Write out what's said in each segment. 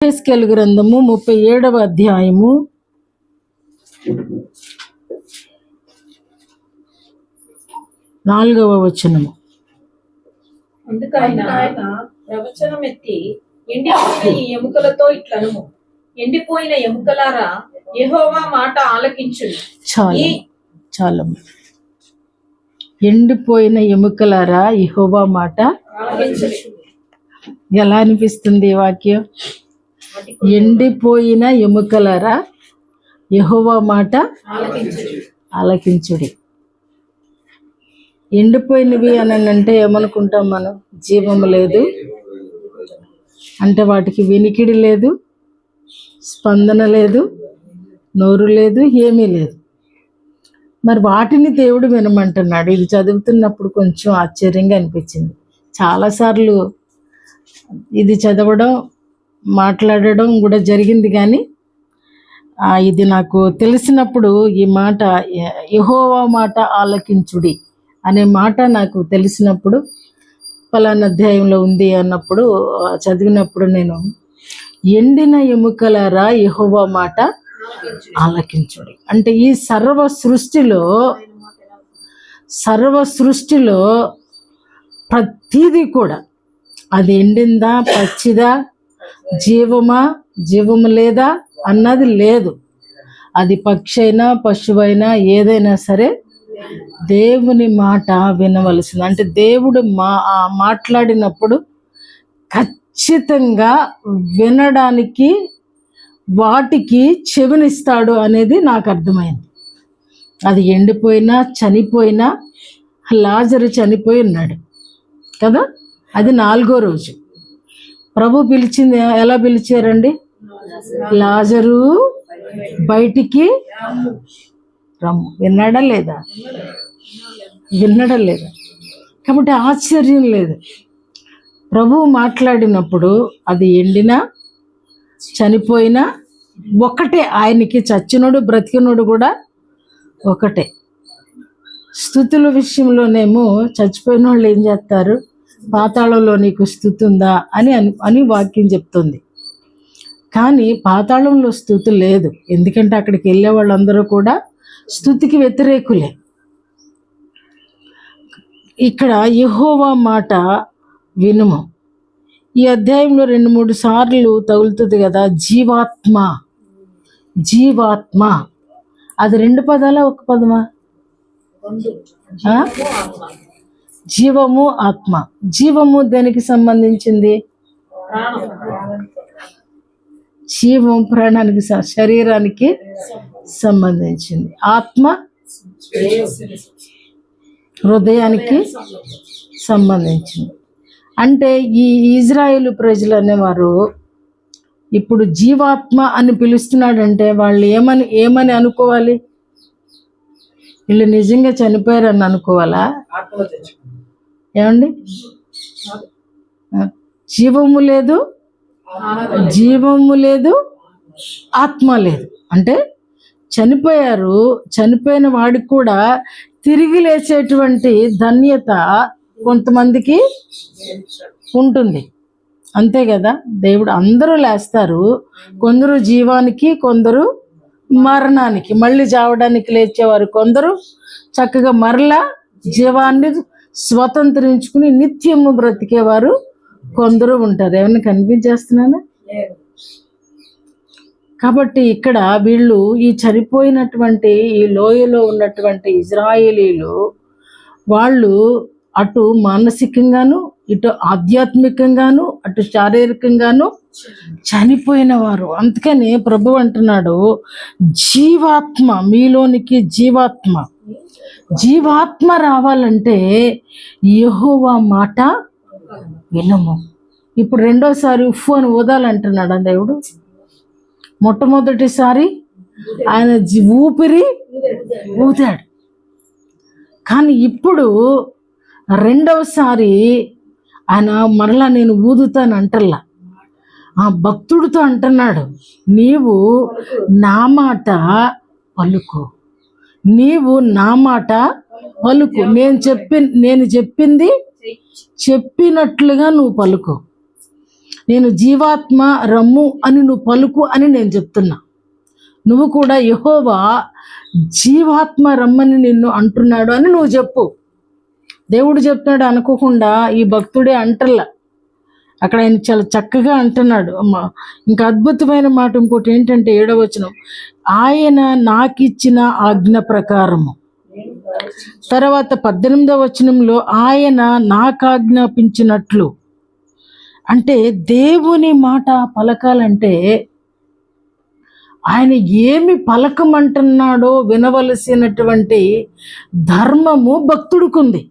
యెహెజ్కేలు గ్రంథము 37వ అధ్యాయము 4వ వచనము. అందుకు ఆయన ప్రవచనం ఎత్తి, ఎండిపోయిన ఈ ఎముకలతో ఇట్లనుము, ఎండిపోయిన ఎముకలారా యెహోవా మాట ఆలకించుడి. చాలా ఎండిపోయిన ఎముకలారా యెహోవా మాట ఆలకించుడి. ఎలా అనిపిస్తుంది ఈ వాక్యం? ఎండిపోయిన ఎముకలారా యెహోవా మాట ఆలకించుడి. ఎండిపోయినవి అని అంటే ఏమనుకుంటాం మనం? జీవము లేదు అంటే వాటికి వినికిడి లేదు, స్పందన లేదు, నోరు లేదు, ఏమీ లేదు. మరి వాటిని దేవుడు వినమంటున్నాడు. ఇది చదువుతున్నప్పుడు కొంచెం ఆశ్చర్యంగా అనిపించింది. చాలాసార్లు ఇది చదవడం, మాట్లాడడం కూడా జరిగింది, కానీ ఇది నాకు తెలిసినప్పుడు ఈ మాట యెహోవా మాట ఆలకించుడి అనే మాట నాకు తెలిసినప్పుడు, ఫలానా అధ్యాయంలో ఉంది అన్నప్పుడు చదివినప్పుడు నేను ఎండిన ఎముకలారా యెహోవా మాట ఆలకించుడి అంటే ఈ సర్వ సృష్టిలో ప్రతిదీ కూడా అది ఎండిందా, పచ్చిదా, జీవము లేదా అన్నది లేదు. అది పక్షి అయినా పశువైనా ఏదైనా సరే దేవుని మాట వినవలసింది. అంటే దేవుడు మాట్లాడినప్పుడు ఖచ్చితంగా వినడానికి వాటికి చెవినిస్తాడు అనేది నాకు అర్థమైంది. అది ఎండిపోయినా చనిపోయినా, లాజరు చనిపోయి ఉన్నాడు కదా, అది 4వ రోజు. ప్రభు పిలిచింది ఎలా పిలిచారండి? లాజరు బయటికి రమ్ము. విన్నాడా లేదా? కాబట్టి ఆశ్చర్యం లేదు. ప్రభువు మాట్లాడినప్పుడు అది ఎండినా చనిపోయినా ఒకటే. ఆయనకి చచ్చినోడు బ్రతికినోడు కూడా ఒకటే. స్తుతుల విషయంలోనేమో చచ్చిపోయిన వాళ్ళు ఏం చేస్తారు? పాతాళంలో నీకు స్తుతి ఉందా అని వాక్యం చెప్తుంది. కానీ పాతాళంలో స్తుతి లేదు. ఎందుకంటే అక్కడికి వెళ్ళే వాళ్ళందరూ కూడా స్తుతికి వ్యతిరేకులే. ఇక్కడ యెహోవా మాట వినుము. ఈ అధ్యాయంలో 2-3 సార్లు తగులుతుంది కదా, జీవాత్మ. అది 2 పదాలా, 1 పదమా? జీవము, ఆత్మ. జీవము దేనికి సంబంధించింది? జీవం ప్రాణానికి, శరీరానికి సంబంధించింది. ఆత్మ హృదయానికి సంబంధించింది. అంటే ఈ ఇజ్రాయేలు ప్రజలు అనేవారు ఇప్పుడు జీవాత్మ అని పిలుస్తున్నాడంటే వాళ్ళు ఏమని అనుకోవాలి? వీళ్ళు నిజంగా చనిపోయారని అనుకోవాలా? ఏమండి? జీవము లేదు, ఆత్మ లేదు. అంటే చనిపోయారు. చనిపోయిన వాడికి కూడా తిరిగి లేచేటువంటి ధన్యత కొంతమందికి ఉంటుంది, అంతే కదా. దేవుడు అందరూ లేస్తారు. కొందరు జీవానికి, కొందరు మరణానికి, మళ్ళీ చావడానికి లేచేవారు కొందరు, చక్కగా మరలా జీవాన్ని స్వతంత్రించుకుని నిత్యము బ్రతికేవారు కొందరు ఉంటారు. ఏమన్నా కనిపించేస్తున్నానా? కాబట్టి ఇక్కడ వీళ్ళు ఈ చనిపోయినటువంటి ఈ లోయలో ఉన్నటువంటి ఇజ్రాయేలీలు వాళ్ళు అటు మానసికంగాను, ఇటు ఆధ్యాత్మికంగాను, అటు శారీరకంగాను చనిపోయిన వారు. అందుకని ప్రభు అంటున్నాడు, జీవాత్మ మీలోనికి జీవాత్మ రావాలంటే యెహోవా మాట వినము. ఇప్పుడు రెండోసారి ఉఫ్ అని ఊదాలంటున్నాడు ఆ దేవుడు. మొట్టమొదటిసారి ఆయన ఊపిరి ఊదాడు, కానీ ఇప్పుడు రెండవసారి ఆయన మరలా నేను ఊదుతాను అంటల్లా. ఆ భక్తుడితో అంటున్నాడు, నీవు నా మాట పలుకు, నేను చెప్పింది చెప్పినట్లుగా నువ్వు పలుకు. నేను జీవాత్మ రమ్ము అని నువ్వు పలుకు అని నేను చెప్తున్నా. నువ్వు కూడా యెహోవా జీవాత్మ రమ్మని నిన్ను అంటున్నాడు అని నువ్వు చెప్పు. దేవుడు చెప్తున్నాడు అనుకోకుండా ఈ భక్తుడే అంటల్లా. అక్కడ ఆయన చాలా చక్కగా అంటున్నాడు. ఇంకా అద్భుతమైన మాట ఇంకోటి ఏంటంటే 7వ వచనం, ఆయన నాకిచ్చిన ఆజ్ఞ ప్రకారము. తర్వాత 18వ వచనంలో ఆయన నాకు ఆజ్ఞాపించినట్లు. అంటే దేవుని మాట పలకాలంటే ఆయన ఏమి పలకమంటున్నాడో వినవలసినటువంటి ధర్మము భక్తుడికుంది.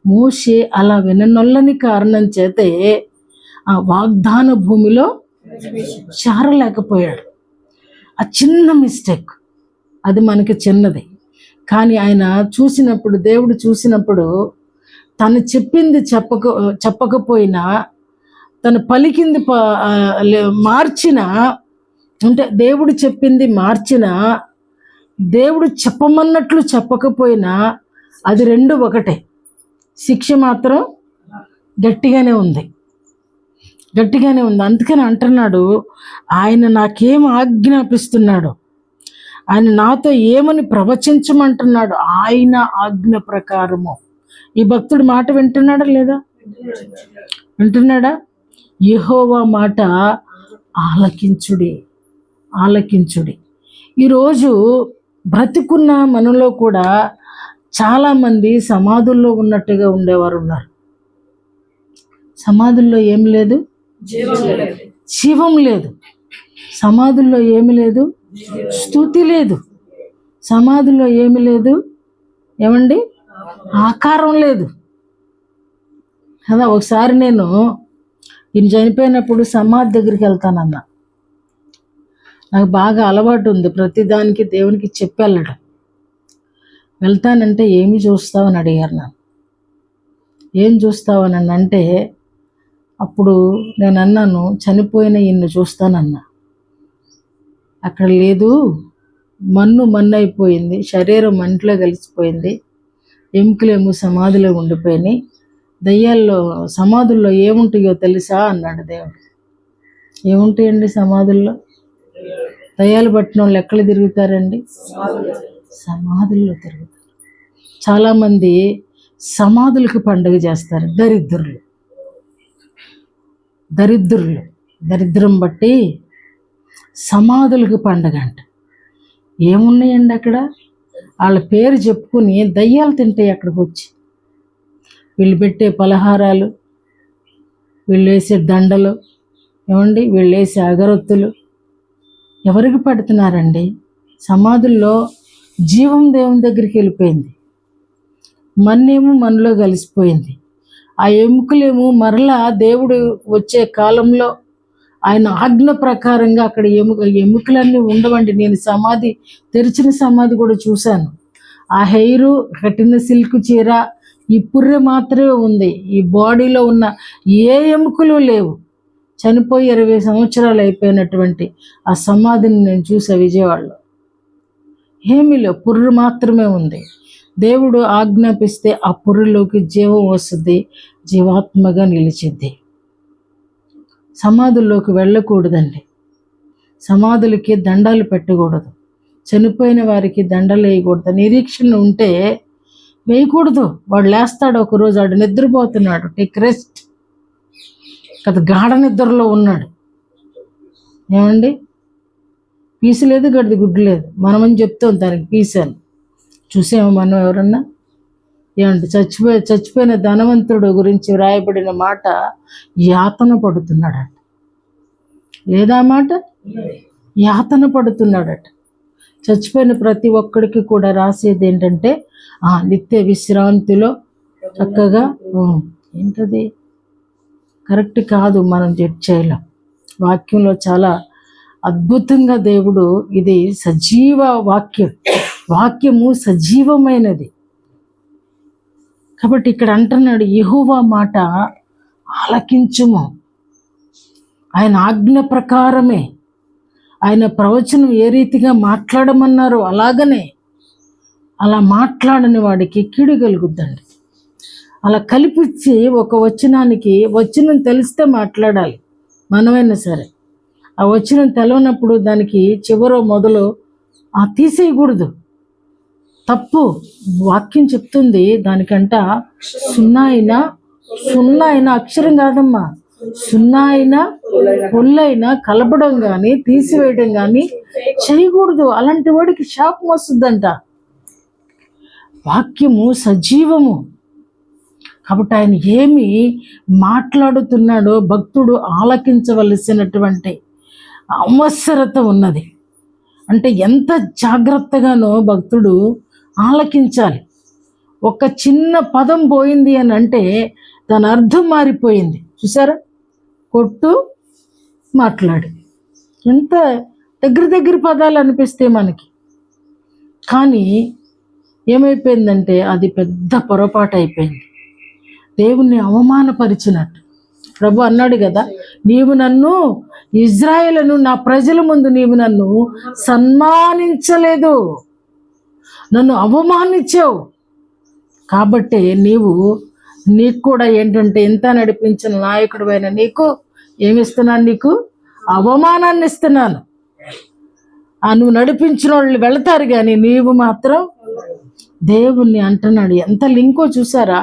మోషే అలా విననొల్లని కారణం చేతే ఆ వాగ్దాన భూమిలో చేరలేకపోయాడు. ఆ చిన్న మిస్టేక్, అది మనకి చిన్నది, కానీ ఆయన చూసినప్పుడు, దేవుడు చూసినప్పుడు తను చెప్పింది చెప్పకపోయినా, తను పలికింది మార్చిన, అంటే దేవుడు చెప్పింది మార్చిన, దేవుడు చెప్పమన్నట్లు చెప్పకపోయినా అది రెండు ఒకటే. శిక్ష మాత్రం గట్టిగానే ఉంది. అందుకని అంటున్నాడు, ఆయన నాకేం ఆజ్ఞాపిస్తున్నాడు, ఆయన నాతో ఏమని ప్రవచించమంటున్నాడు, ఆయన ఆజ్ఞ ప్రకారము. ఈ భక్తుడి మాట వింటున్నాడా లేదా? వింటున్నాడా? యెహోవా మాట ఆలకించుడి. ఈరోజు బ్రతికున్న మనలో కూడా చాలామంది సమాధుల్లో ఉన్నట్టుగా ఉండేవారు ఉన్నారు. సమాధుల్లో ఏం లేదు? జీవం లేదు. సమాధుల్లో ఏమి లేదు? స్తుతి లేదు. సమాధుల్లో ఏమి లేదు? ఏమండి? ఆకారం లేదు కదా. ఒకసారి నేను ఈయన చనిపోయినప్పుడు సమాధి దగ్గరికి వెళ్తానన్నా. నాకు బాగా అలవాటు ఉంది ప్రతిదానికి దేవునికి చెప్పి వెళ్ళడం. వెళ్తానంటే ఏమి చూస్తావని అడిగారు నన్ను. ఏం చూస్తావని అంటే అప్పుడు నేను అన్నాను, చనిపోయిన ఈయన్ని చూస్తానన్నా. అక్కడ లేదు, మన్ను అయిపోయింది, శరీరం మంటలో కలిసిపోయింది, ఎముకలేమో సమాధిలో ఉండిపోయినాయి, దయ్యాల్లో సమాధుల్లో ఏముంటాయో తెలుసా అన్నాడు దేవుడు. ఏముంటాయండి సమాధుల్లో? దయ్యాలు పట్టిన వాళ్ళు ఎక్కడ తిరుగుతారండి? సమాధుల్లో తిరుగుతారు. చాలామంది సమాధులకు పండుగ చేస్తారు. దరిద్రం బట్టి సమాధులకు పండుగ అంట. ఏమున్నాయండి అక్కడ? వాళ్ళ పేరు చెప్పుకుని దయ్యాలు తింటాయి అక్కడికి వచ్చి. వీళ్ళు పెట్టే పలహారాలు, వీళ్ళు వేసే దండలు, ఏమండి, వీళ్ళు వేసే అగరొత్తులు ఎవరికి పడుతున్నారండి? సమాధుల్లో జీవం దేవుని దగ్గరికి వెళ్ళిపోయింది, మన్నేమో మనలో కలిసిపోయింది. ఆ ఎముకలేమో మరలా దేవుడు వచ్చే కాలంలో ఆయన ఆజ్ఞ ప్రకారంగా అక్కడ ఎముకలన్నీ ఉండవండి. నేను తెరిచిన సమాధి కూడా చూశాను. ఆ హెయిరు, కట్టిన సిల్క్ చీర, ఈ పుర్రె మాత్రమే ఉంది. ఈ బాడీలో ఉన్న ఏ ఎముకలు లేవు. చనిపోయి 20 సంవత్సరాలు అయిపోయినటువంటి ఆ సమాధిని నేను చూసా విజయవాడలో. ఏమీ లేవు, పుర్రె మాత్రమే ఉంది. దేవుడు ఆజ్ఞాపిస్తే ఆ పుర్రెలోకి జీవం వస్తుంది, జీవాత్మగా నిలిచింది. సమాధుల్లోకి వెళ్ళకూడదండి. సమాధులకి దండాలు పెట్టకూడదు. చనిపోయిన వారికి దండలు వేయకూడదు. నిరీక్షణ ఉంటే వేయకూడదు. వాడు లేస్తాడు ఒకరోజు, వాడు నిద్రపోతున్నాడు, టేక్ రెస్ట్ కదా, గాఢ నిద్రలో ఉన్నాడు. ఏమండి? పీసు లేదు, గడిది గుడ్డు లేదు. మనమని చెప్తాం దానికి పీసు అని. చూసాము మనం ఎవరన్నా? ఏమండి? చచ్చిపోయిన ధనవంతుడు గురించి వ్రాయబడిన మాట, యాతన పడుతున్నాడట. లేదా మాట? యాతన పడుతున్నాడట. చచ్చిపోయిన ప్రతి ఒక్కడికి కూడా రాసేది ఏంటంటే నిత్య విశ్రాంతిలో చక్కగా, ఏంటది కరెక్ట్ కాదు, మనం జడ్జ్ చేయలేం. వాక్యంలో చాలా అద్భుతంగా దేవుడు, ఇది సజీవ వాక్యము సజీవమైనది కాబట్టి ఇక్కడ అంటున్నాడు, యెహోవా మాట ఆలకించుము. ఆయన ఆజ్ఞ ప్రకారమే, ఆయన ప్రవచనం ఏ రీతిగా మాట్లాడమన్నారో అలాగనే, అలా మాట్లాడని వాడికి కీడు కలుగుద్దండి. అలా కల్పించి ఒక వచనం తెలిస్తే మాట్లాడాలి. మనమైనా సరే ఆ వచ్చిన తెలవనప్పుడు దానికి చివరో మొదలు తీసేయకూడదు, తప్పు. వాక్యం చెప్తుంది దానికంట సున్నా అయినా అక్షరం కాదమ్మా, సున్నా అయినా పొల్లైనా కలపడం కానీ తీసివేయడం కానీ చేయకూడదు. అలాంటి వాడికి శాపం వస్తుందంట. వాక్యము సజీవము కాబట్టి ఆయన ఏమి మాట్లాడుతున్నాడో భక్తుడు ఆలకించవలసినటువంటి అవసరత ఉన్నది. అంటే ఎంత జాగ్రత్తగానో భక్తుడు ఆలకించాలి. ఒక చిన్న పదం పోయింది అని అంటే దాని అర్థం మారిపోయింది. చూసారా, కొట్టు, మాట్లాడు, ఎంత దగ్గర పదాలు అనిపిస్తే మనకి, కానీ ఏమైపోయిందంటే అది పెద్ద పొరపాటు అయిపోయింది. దేవుణ్ణి అవమానపరిచినట్టు. ప్రభు అన్నాడు కదా, నీవు నన్ను, ఇజ్రాయేలును, నా ప్రజల ముందు నీవు నన్ను సన్మానించలేదు, నన్ను అవమానించావు. కాబట్టి నీకు కూడా ఏంటంటే ఎంత నడిపించిన నాయకుడు అయిన నీకు ఏమిస్తున్నాను? నీకు అవమానాన్ని ఇస్తున్నాను. నువ్వు నడిపించిన వాళ్ళు వెళతారు కానీ నీవు మాత్రం దేవుణ్ణి అంటున్నాడు. ఎంత లింకో చూసారా?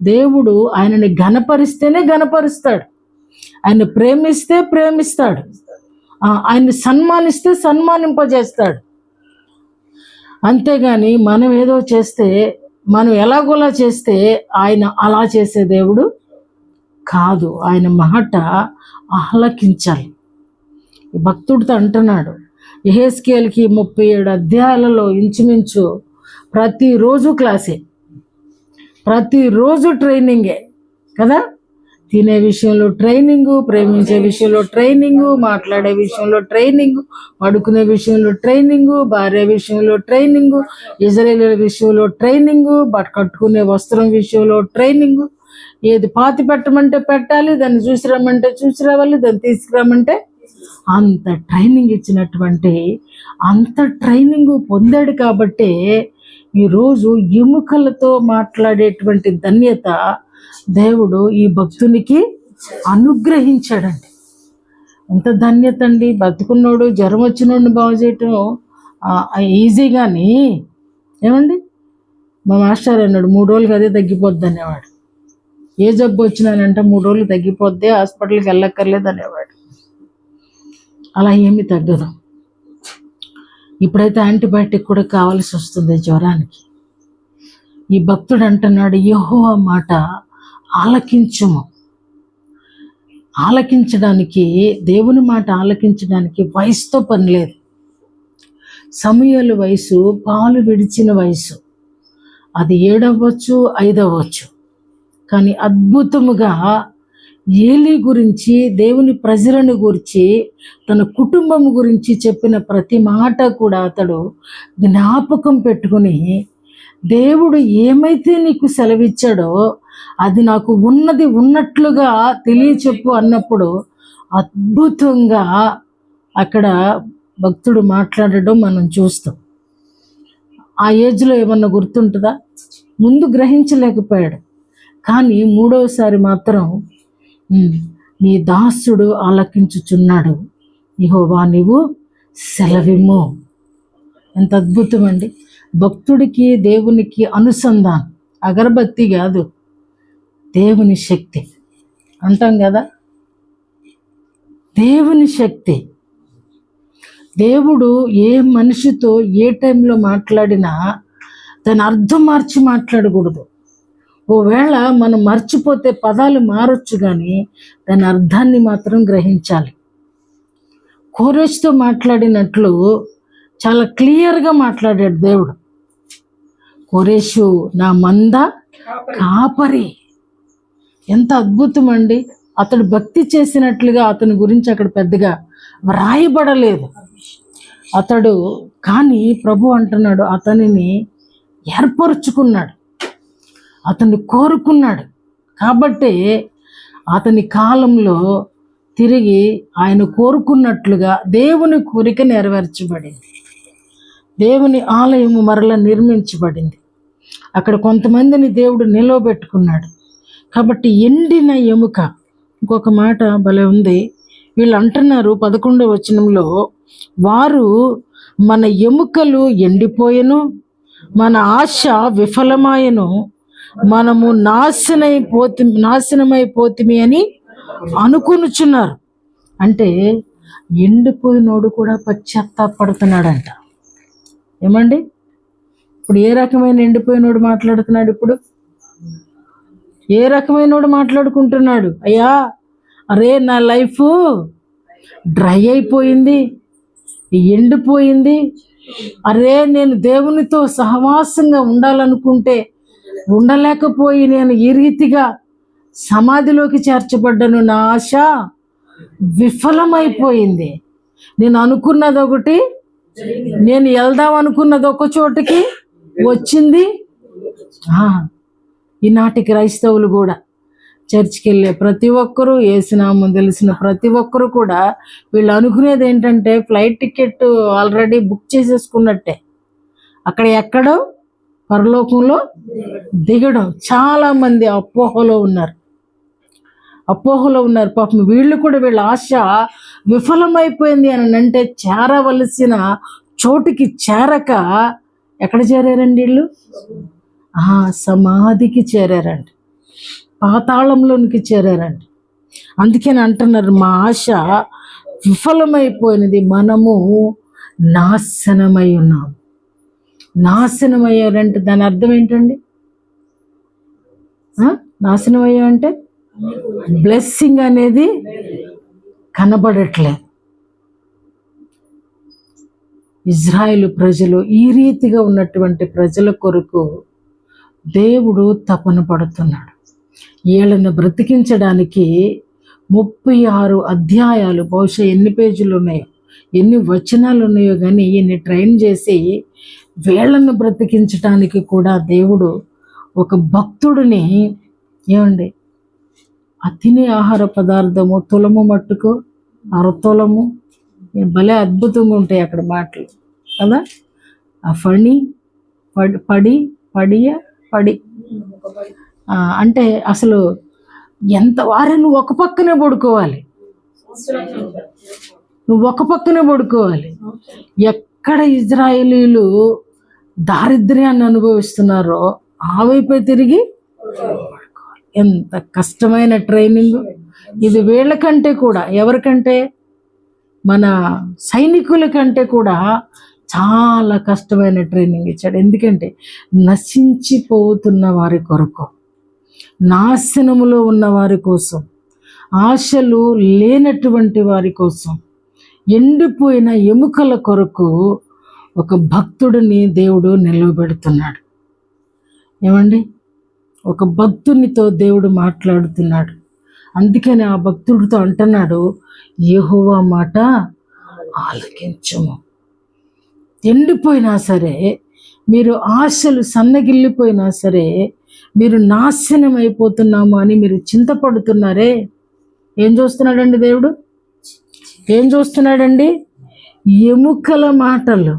దేవుడు ఆయనని ఘనపరిస్తేనే ఘనపరుస్తాడు, ఆయన ప్రేమిస్తే ప్రేమిస్తాడు, ఆయన్ని సన్మానిస్తే సన్మానింపజేస్తాడు. అంతేగాని మనం ఏదో చేస్తే, మనం ఎలాగోలా చేస్తే ఆయన అలా చేసే దేవుడు కాదు. ఆయన మాట ఆలకించాలి. భక్తుడితో అంటున్నాడు, యెహెజ్కేలుకి 37 అధ్యాయాలలో ఇంచుమించు ప్రతిరోజు క్లాసే, ప్రతిరోజు ట్రైనింగే కదా. తినే విషయంలో ట్రైనింగు, ప్రేమించే విషయంలో ట్రైనింగు, మాట్లాడే విషయంలో ట్రైనింగు, పడుకునే విషయంలో ట్రైనింగు, భార్య విషయంలో ట్రైనింగు, ఇజ్రాయేలీల విషయంలో ట్రైనింగు, కట్టుకునే వస్త్రం విషయంలో ట్రైనింగు. ఏది పాతి పెట్టమంటే పెట్టాలి, దాన్ని చూసి రమ్మంటే చూసి రావాలి, దాన్ని తీసుకురమ్మంటే అంత ట్రైనింగ్ ఇచ్చినటువంటి, అంత ట్రైనింగు పొందాడు. కాబట్టే ఈరోజు ఎముకలతో మాట్లాడేటువంటి ధన్యత దేవుడు ఈ భక్తునికి అనుగ్రహించాడండి. ఎంత ధన్యత అండి! బతుకున్నోడు జ్వరం వచ్చినోడిని బాగు చేయటం ఈజీగాని, ఏమండి, మా మాస్టర్ అన్నాడు 3 రోజులకి అదే తగ్గిపోద్ది అనేవాడు. ఏ జబ్బు వచ్చినానంటే 3 రోజులు తగ్గిపోద్ది, హాస్పిటల్కి వెళ్ళక్కర్లేదు అనేవాడు. అలా ఏమీ తగ్గదు. ఇప్పుడైతే యాంటీబయాటిక్ కూడా కావాల్సి వస్తుంది జ్వరానికి. ఈ భక్తుడు అంటున్నాడు, యెహోవా మాట ఆలకించుము. ఆలకించడానికి, దేవుని మాట ఆలకించడానికి వయసుతో పని లేదు. సమూయేలు వయసు పాలు విడిచిన వయసు, అది 7 అవ్వచ్చు 5 అవ్వచ్చు. కానీ అద్భుతముగా ఏలీ గురించి, దేవుని ప్రజలను గురించి, తన కుటుంబం గురించి చెప్పిన ప్రతి మాట కూడా అతడు జ్ఞాపకం పెట్టుకుని, దేవుడు ఏమైతే నీకు సెలవిచ్చాడో అది నాకు ఉన్నది ఉన్నట్లుగా తెలియచెప్పు అన్నప్పుడు అద్భుతంగా అక్కడ భక్తుడు మాట్లాడడం మనం చూస్తాం. ఆ ఏజ్లో ఏమన్నా గుర్తుంటుందా? ముందు గ్రహించలేకపోయాడు, కానీ 3వసారి మాత్రం నీ దాసుడు ఆలకించుచున్నాడు, యెహోవా నీవు సెలవిమ్ము. ఎంత అద్భుతం అండి! భక్తుడికి దేవునికి అనుసంధానం, అగరబత్తి కాదు, దేవుని శక్తి అంటాం కదా. దేవుని శక్తి. దేవుడు ఏ మనిషితో ఏ టైంలో మాట్లాడినా దాని అర్థం మార్చి మాట్లాడకూడదు. ఒకవేళ మనం మర్చిపోతే పదాలు మారొచ్చు, కానీ దాని అర్థాన్ని మాత్రం గ్రహించాలి. కోరేష్తో మాట్లాడినట్లు చాలా క్లియర్గా మాట్లాడాడు దేవుడు. కోరేషు నా మంద కాపరి. ఎంత అద్భుతం అండి! అతడు భక్తి చేసినట్లుగా అతని గురించి అక్కడ పెద్దగా వ్రాయబడలేదు అతడు, కానీ ప్రభు అంటున్నాడు అతనిని ఏర్పరుచుకున్నాడు, అతన్ని కోరుకున్నాడు. కాబట్టి అతని కాలంలో తిరిగి ఆయన కోరుకున్నట్లుగా దేవుని కోరిక నెరవేర్చబడింది. దేవుని ఆలయము మరలా నిర్మించబడింది. అక్కడ కొంతమందిని దేవుడు నిలవబెట్టుకున్నాడు. కాబట్టి ఎండిన ఎముక, ఇంకొక మాట భలే ఉంది, వీళ్ళు అంటున్నారు 11వ వచనంలో, వారు మన ఎముకలు ఎండిపోయెను, మన ఆశ విఫలమాయను, మనము నాశనమైపోతిమి అని అనుకొనుచున్నారు. అంటే ఎండిపోయినోడు కూడా పశ్చాత్తాపడుతున్నాడంట. ఏమండి, ఇప్పుడు ఏ రకమైన ఎండిపోయినోడు మాట్లాడుతున్నాడు? ఇప్పుడు ఏ రకమైనోడు మాట్లాడుకుంటున్నాడు? అయ్యా, అరే నా లైఫ్ డ్రై అయిపోయింది, ఎండిపోయింది, అరే నేను దేవునితో సహవాసంగా ఉండాలనుకుంటే ఉండలేకపోయి నేను ఈ రీతిగా సమాధిలోకి చేర్చబడ్డాను, నా ఆశ విఫలమైపోయింది, నేను అనుకున్నది ఒకటి, నేను వెళ్దాం అనుకున్నది ఒక చోటికి వచ్చింది. ఈనాటి క్రైస్తవులు కూడా, చర్చికి వెళ్ళే ప్రతి ఒక్కరూ, యేసునామం తెలిసిన ప్రతి ఒక్కరు కూడా వీళ్ళు అనుకునేది ఏంటంటే ఫ్లైట్ టికెట్ ఆల్రెడీ బుక్ చేసేసుకున్నట్టే, అక్కడ ఎక్కడో పరలోకంలో దిగడం. చాలామంది అపోహలో ఉన్నారు. పాపం వీళ్ళు కూడా వీళ్ళ ఆశ విఫలమైపోయింది అని అంటే చేరవలసిన చోటుకి చేరక ఎక్కడ చేరారండి వీళ్ళు? సమాధికి చేరారండి, పాతాళంలోనికి చేరారండి. అందుకని అంటున్నారు, మా ఆశ విఫలమైపోయినది, మనము నాశనమై ఉన్నాం. నాశనమయ్యారంటే దాని అర్థం ఏంటండి? నాశనం అయ్యామంటే బ్లెస్సింగ్ అనేది కనబడట్లేదు. ఇజ్రాయేలు ప్రజలు, ఈ రీతిగా ఉన్నటువంటి ప్రజల కొరకు దేవుడు తపన పడుతున్నాడు. వీళ్ళని బ్రతికించడానికి 36 అధ్యాయాలు, బహుశా ఎన్ని పేజీలు ఉన్నాయో, ఎన్ని వచనాలు ఉన్నాయో కానీ ఈయన్ని ట్రైన్ చేసి వీళ్ళను బ్రతికించడానికి కూడా దేవుడు ఒక భక్తుడిని, ఏమండి, అతిని ఆహార పదార్థము తులము మట్టుకు అరతులము, భలే అద్భుతంగా ఉంటాయి అక్కడ మాటలు కదా. ఆ ఫణి పడి అంటే అసలు ఎంత వారే, నువ్వు ఒక పక్కనే పడుకోవాలి, ఎక్కడ ఇజ్రాయేలీలు దారిద్ర్యాన్ని అనుభవిస్తున్నారో ఆ వైపే తిరిగి పడుకోవాలి. ఎంత కష్టమైన ట్రైనింగ్ ఇది వీళ్ళకంటే కూడా, ఎవరికంటే మన సైనికుల కంటే కూడా చాలా కష్టమైన ట్రైనింగ్ ఇచ్చాడు. ఎందుకంటే నశించిపోతున్న వారి కొరకు, నాశనములో ఉన్న వారి కోసం, ఆశలు లేనటువంటి వారి కోసం, ఎండిపోయిన ఎముకల కొరకు ఒక భక్తుడిని దేవుడు నిలవబెడుతున్నాడు. ఏమండి, ఒక భక్తునితో దేవుడు మాట్లాడుతున్నాడు. అందుకని ఆ భక్తుడితో అంటున్నాడు, యెహోవా మాట ఆలకించుము. ఎండిపోయినా సరే, మీరు ఆశలు సన్నగిల్లిపోయినా సరే, మీరు నాశనం అయిపోతున్నాము అని మీరు చింతపడుతున్నారే, ఏం చూస్తున్నాడండి దేవుడు? ఏం చూస్తున్నాడండి? ఎముకల మాటలు,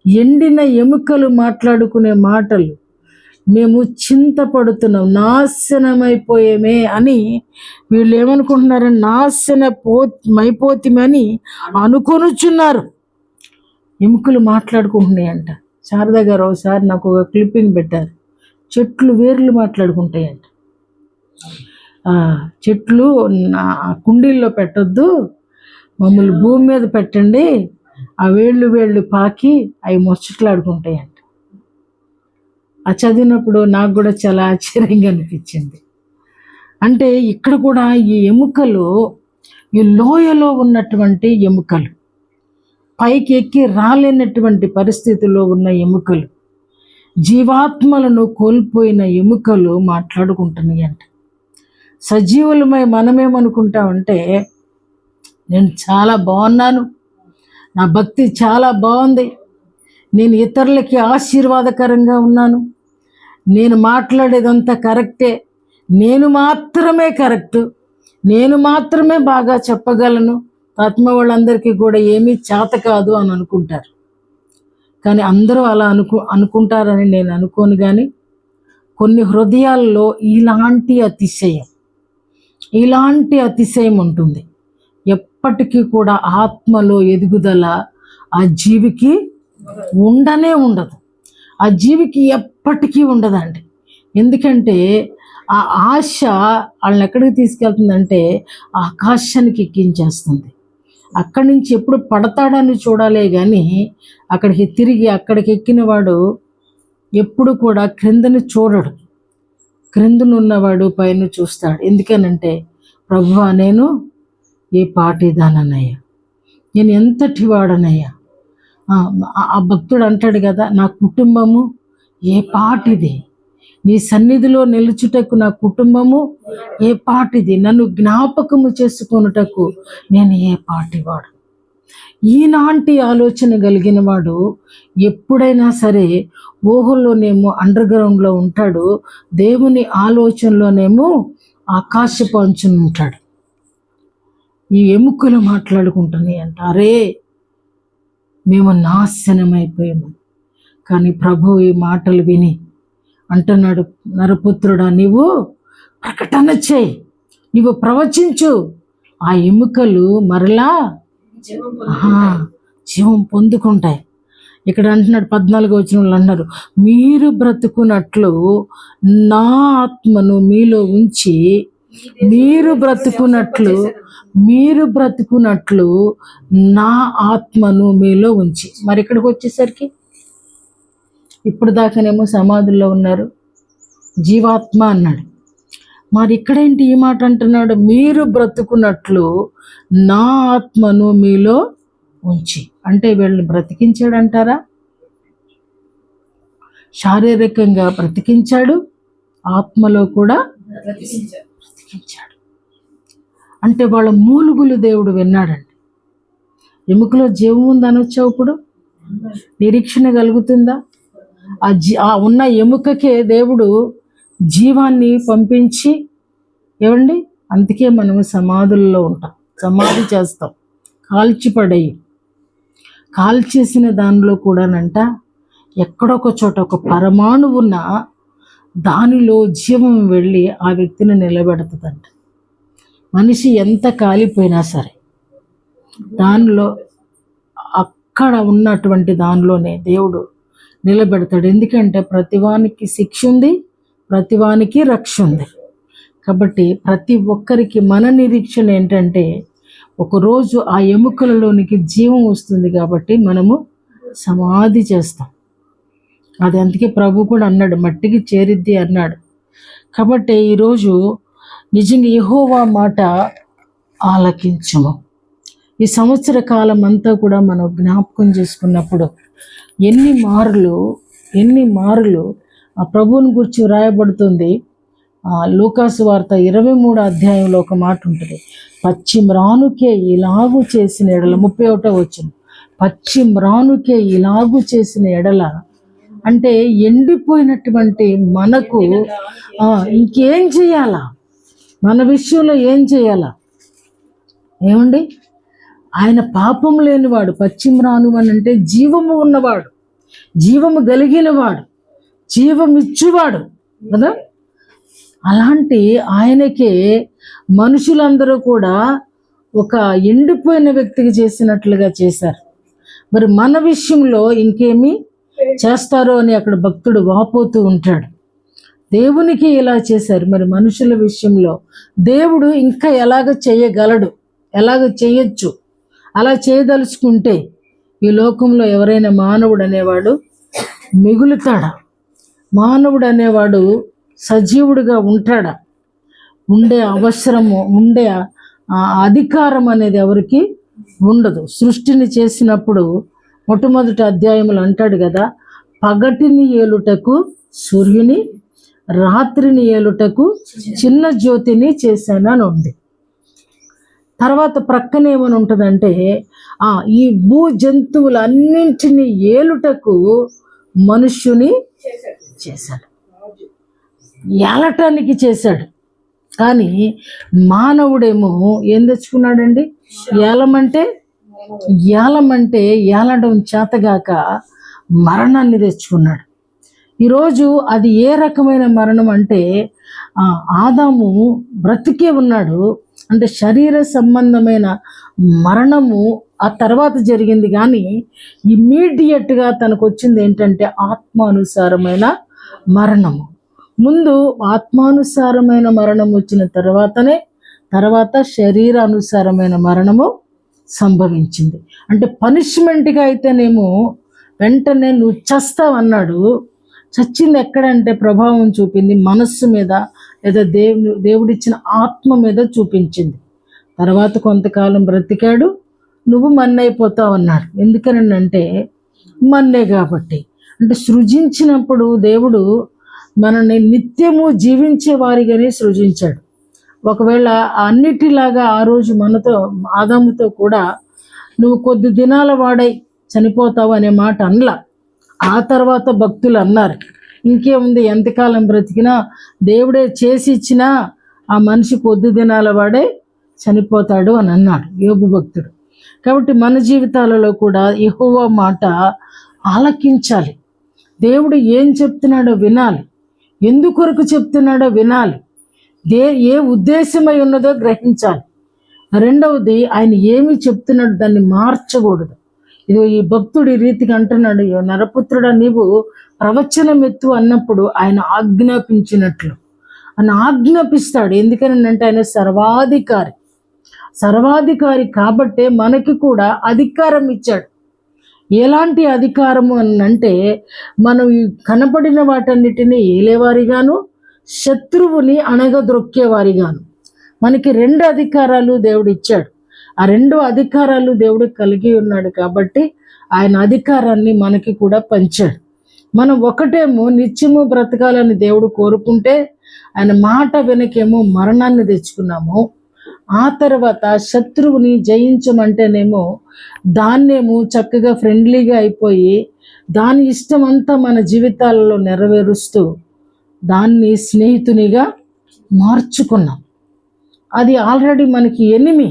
ఎండిన ఎముకలు మాట్లాడుకునే మాటలు. మేము చింతపడుతున్నాం, నాశనమైపోయేమే అని వీళ్ళు ఏమనుకుంటున్నారని, నాశనమైపోతామని అనుకొనుచున్నారు. ఎముకలు మాట్లాడుకుంటున్నాయంట. శారదా గారు ఒకసారి నాకు ఒక క్లిప్పింగ్ పెట్టారు. చెట్లు వేర్లు మాట్లాడుకుంటాయంట. చెట్లు కుండీల్లో పెట్టొద్దు, మమ్మల్ని భూమి మీద పెట్టండి, ఆ వేళ్ళు పాకి అవి ముచ్చట్లాడుకుంటాయంట. ఆ చదివినప్పుడు నాకు కూడా చాలా ఆశ్చర్యంగా అనిపించింది. అంటే ఇక్కడ కూడా ఈ ఎముకలు, ఈ లోయలో ఉన్నటువంటి ఎముకలు, పైకి ఎక్కి రాలేనటువంటి పరిస్థితుల్లో ఉన్న ఎముకలు, జీవాత్మలను కోల్పోయిన ఎముకలు మాట్లాడుకుంటున్నాయి అంట. సజీవులమై మనమేమనుకుంటామంటే, నేను చాలా బాగున్నాను, నా భక్తి చాలా బాగుంది, నేను ఇతరులకి ఆశీర్వాదకరంగా ఉన్నాను, నేను మాట్లాడేదంతా కరెక్టే, నేను మాత్రమే కరెక్టు, నేను మాత్రమే బాగా చెప్పగలను, ఆత్మ వాళ్ళందరికీ కూడా ఏమీ చేత కాదు అని అనుకుంటారు. కానీ అందరూ అలా అనుకుంటారని నేను అనుకోను. కానీ కొన్ని హృదయాల్లో ఇలాంటి అతిశయం ఉంటుంది. ఎప్పటికీ కూడా ఆత్మలో ఎదుగుదల ఆ జీవికి ఉండనే ఉండదు. ఆ జీవికి ఎప్పటికీ ఉండదండి. ఎందుకంటే ఆ ఆశ వాళ్ళని ఎక్కడికి తీసుకెళ్తుందంటే ఆకాశానికి ఎక్కించేస్తుంది. అక్కడి నుంచి ఎప్పుడు పడతాడని చూడాలే కానీ అక్కడికి ఎక్కిన వాడు ఎప్పుడు కూడా క్రిందని చూడడు. క్రిందనున్నవాడు పైన చూస్తాడు. ఎందుకనంటే ప్రభువా, నేను ఏ పాటిదానయ్యా, నేను ఎంతటి వాడనయ్యా. ఆ భక్తుడు అంటాడు కదా, నా కుటుంబము ఏ పాటిది, నీ సన్నిధిలో నిలుచుటకు నా కుటుంబము ఏ పాటిది, నన్ను జ్ఞాపకము చేసుకొనుటకు నేను ఏ పాటివాడు. ఈనాటి ఆలోచన కలిగిన వాడు ఎప్పుడైనా సరే ఊహల్లోనేమో అండర్ గ్రౌండ్లో ఉంటాడు, దేవుని ఆలోచనలోనేమో ఆకాశపు అంచున ఉంటాడు. ఈ ఎముకలు మాట్లాడుకుంటున్నాయి అంట, అరే మేము నాశనమైపోయాము. కానీ ప్రభు ఈ మాటలు విని అంటున్నాడు, నరపుత్రుడా, నీవు ప్రకటన చేయి, నీవు ప్రవచించు, ఆ ఎముకలు మరలా జీవం పొందుకుంటాయి. ఇక్కడ అంటున్నాడు 14వ వచనంలో అన్నారు, మీరు బ్రతుకున్నట్లు నా ఆత్మను మీలో ఉంచి, మీరు బ్రతుకున్నట్లు నా ఆత్మను మీలో ఉంచి. మరి ఇక్కడికి వచ్చేసరికి ఇప్పుడు దాకానేమో సమాధుల్లో ఉన్నారు, జీవాత్మ అన్నాడు. మరి ఇక్కడేంటి ఈ మాట అంటున్నాడు, మీరు బ్రతుకున్నట్లు నా ఆత్మను మీలో ఉంచి. అంటే వీళ్ళని బ్రతికించాడంటారా? శారీరకంగా బ్రతికించాడు, ఆత్మలో కూడా బ్రతికించాడు. అంటే వాళ్ళ మూలుగులు దేవుడు విన్నాడండి. ఎముకలో జీవం ఉంది అనొచ్చా? ఇప్పుడు నిరీక్షణ కలుగుతుందా? ఆ ఉన్న ఎముకకే దేవుడు జీవాన్ని పంపించి, ఏమండి, అందుకే మనము సమాధుల్లో ఉంటాం, సమాధి చేస్తాం, కాల్చిపడేయి. కాల్చేసిన దానిలో కూడానంట ఎక్కడొక చోట ఒక పరమాణువున్న దానిలో జీవం వెళ్ళి ఆ వ్యక్తిని నిలబెడుతుందంట. మనిషి ఎంత కాలిపోయినా సరే దానిలో అక్కడ ఉన్నటువంటి దానిలోనే దేవుడు నిలబెడతాడు. ఎందుకంటే ప్రతివానికి శిక్ష ఉంది, ప్రతివానికి రక్ష ఉంది. కాబట్టి ప్రతి ఒక్కరికి మన నిరీక్షణ ఏంటంటే ఒకరోజు ఆ ఎముకలలోనికి జీవం వస్తుంది. కాబట్టి మనము సమాధి చేస్తాం. అది అందుకే ప్రభు కూడా అన్నాడు, మట్టికి చేరిద్ది అన్నాడు. కాబట్టి ఈరోజు నిజంగా యెహోవా మాట ఆలకించుము. ఈ సంవత్సర కాలం అంతా కూడా మనం జ్ఞాపకం చేసుకున్నప్పుడు ఎన్ని మారులు ఆ ప్రభువుని గురించి వ్రాయబడుతుంది. లూకాసు వార్త 23వ అధ్యాయంలో ఒక మాట ఉంటుంది, పచ్చిమ్రానుకే ఇలాగు చేసిన ఎడల, 31వ వచనం, పచ్చిమ్రానుకే ఇలాగు చేసిన ఎడల అంటే ఎండిపోయినటువంటి మనకు ఇంకేం చేయాలా? మన విషయంలో ఏం చేయాలా? ఏమండి, ఆయన పాపం లేనివాడు, పచ్చిమ్రాను అని అంటే జీవము ఉన్నవాడు, జీవము కలిగినవాడు, జీవమిచ్చువాడు కదా. అలాంటి ఆయనకే మనుషులందరూ కూడా ఒక ఎండిపోయిన వ్యక్తికి చేసినట్లుగా చేశారు. మరి మన విషయంలో ఇంకేమి చేస్తారో అని అక్కడ భక్తుడు వాపోతూ ఉంటాడు. దేవునికి ఇలా చేశారు, మరి మనుషుల విషయంలో దేవుడు ఇంకా ఎలాగ చేయగలడు, ఎలాగ చేయొచ్చు? అలా చేయదలుచుకుంటే ఈ లోకంలో ఎవరైనా మానవుడు అనేవాడు మిగులుతాడా? మానవుడు అనేవాడు సజీవుడిగా ఉంటాడా? ఉండే అవసరము, ఉండే అధికారం అనేది ఎవరికి ఉండదు. సృష్టిని చేసినప్పుడు మొట్టమొదటి అధ్యాయములు అంటాడు కదా, పగటిని ఏలుటకు సూర్యుని, రాత్రిని ఏలుటకు చిన్న జ్యోతిని చేశాను అని ఉంది. తర్వాత ప్రక్కన ఏమని ఉంటుందంటే, ఈ భూ జంతువులన్నింటినీ ఏలుటకు మనుష్యుని చేశాడు, ఏలటానికి చేశాడు. కానీ మానవుడేమో ఏం తెచ్చుకున్నాడండి? ఏలమంటే ఏలడం చేతగాక మరణాన్ని తెచ్చుకున్నాడు. ఈరోజు అది ఏ రకమైన మరణం అంటే, ఆదాము బ్రతికే ఉన్నాడు అంటే శరీర సంబంధమైన మరణము ఆ తర్వాత జరిగింది, కానీ ఇమ్మీడియట్గా తనకు వచ్చింది ఏంటంటే ఆత్మానుసారమైన మరణము. ముందు ఆత్మానుసారమైన మరణం వచ్చిన తర్వాత శరీరానుసారమైన మరణము సంభవించింది. అంటే పనిష్మెంట్గా అయితేనేమో వెంటనే నువ్వు చస్తావన్నాడు. చచ్చింది ఎక్కడంటే ప్రభావం చూపింది మనస్సు మీద, లేదా దేవుడిచ్చిన ఆత్మ మీద చూపించింది. తర్వాత కొంతకాలం బ్రతికాడు, నువ్వు మన్నైపోతావు అన్నాడు. ఎందుకనంటే మన్నే కాబట్టి. అంటే సృజించినప్పుడు దేవుడు మనల్ని నిత్యము జీవించే వారిగానే సృజించాడు. ఒకవేళ అన్నిటిలాగా ఆ రోజు మనతో ఆదాముతో కూడా నువ్వు కొద్ది దినాల వాడై చనిపోతావు అనే మాట అనలా. ఆ తర్వాత భక్తులు అన్నారు, ఇంకేముంది, ఎంతకాలం బ్రతికినా దేవుడే చేసి ఇచ్చినా ఆ మనిషి కొద్ది దినాల వాడే చనిపోతాడు అని అన్నాడు యోబు భక్తుడు. కాబట్టి మన జీవితాలలో కూడా యెహోవా మాట ఆలకించాలి. దేవుడు ఏం చెప్తున్నాడో వినాలి, ఎందుకొరకు చెప్తున్నాడో వినాలి, ఏ ఉద్దేశమై ఉన్నదో గ్రహించాలి. రెండవది, ఆయన ఏమి చెప్తున్నాడు దాన్ని మార్చకూడదు. ఇది ఈ భక్తుడు ఈ రీతిగా అంటున్నాడు, నరపుత్రుడా నీవు ప్రవచనం ఎత్తు అన్నప్పుడు ఆయన ఆజ్ఞాపించినట్లు ఆయన ఆజ్ఞాపిస్తాడు. ఎందుకనంటే ఆయన సర్వాధికారి కాబట్టే మనకి కూడా అధికారం ఇచ్చాడు. ఎలాంటి అధికారము అంటే మనం కనపడిన వాటన్నిటినీ ఏలేవారిగాను, శత్రువుని అణగద్రొక్కేవారిగాను మనకి 2 అధికారాలు దేవుడు ఇచ్చాడు. ఆ 2 అధికారాలు దేవుడు కలిగి ఉన్నాడు కాబట్టి ఆయన అధికారాన్ని మనకి కూడా పంచాడు. మనం ఒకటేమో నిత్యము బ్రతకాలని దేవుడు కోరుకుంటే ఆయన మాట వెనకేమో మరణాన్ని తెచ్చుకున్నాము. ఆ తర్వాత శత్రువుని జయించమంటేనేమో దాన్నేమో చక్కగా ఫ్రెండ్లీగా అయిపోయి దాని ఇష్టమంతా మన జీవితాలలో నెరవేరుస్తూ దాన్ని స్నేహితునిగా మార్చుకున్నాం. అది ఆల్రెడీ మనకి ఎనిమి,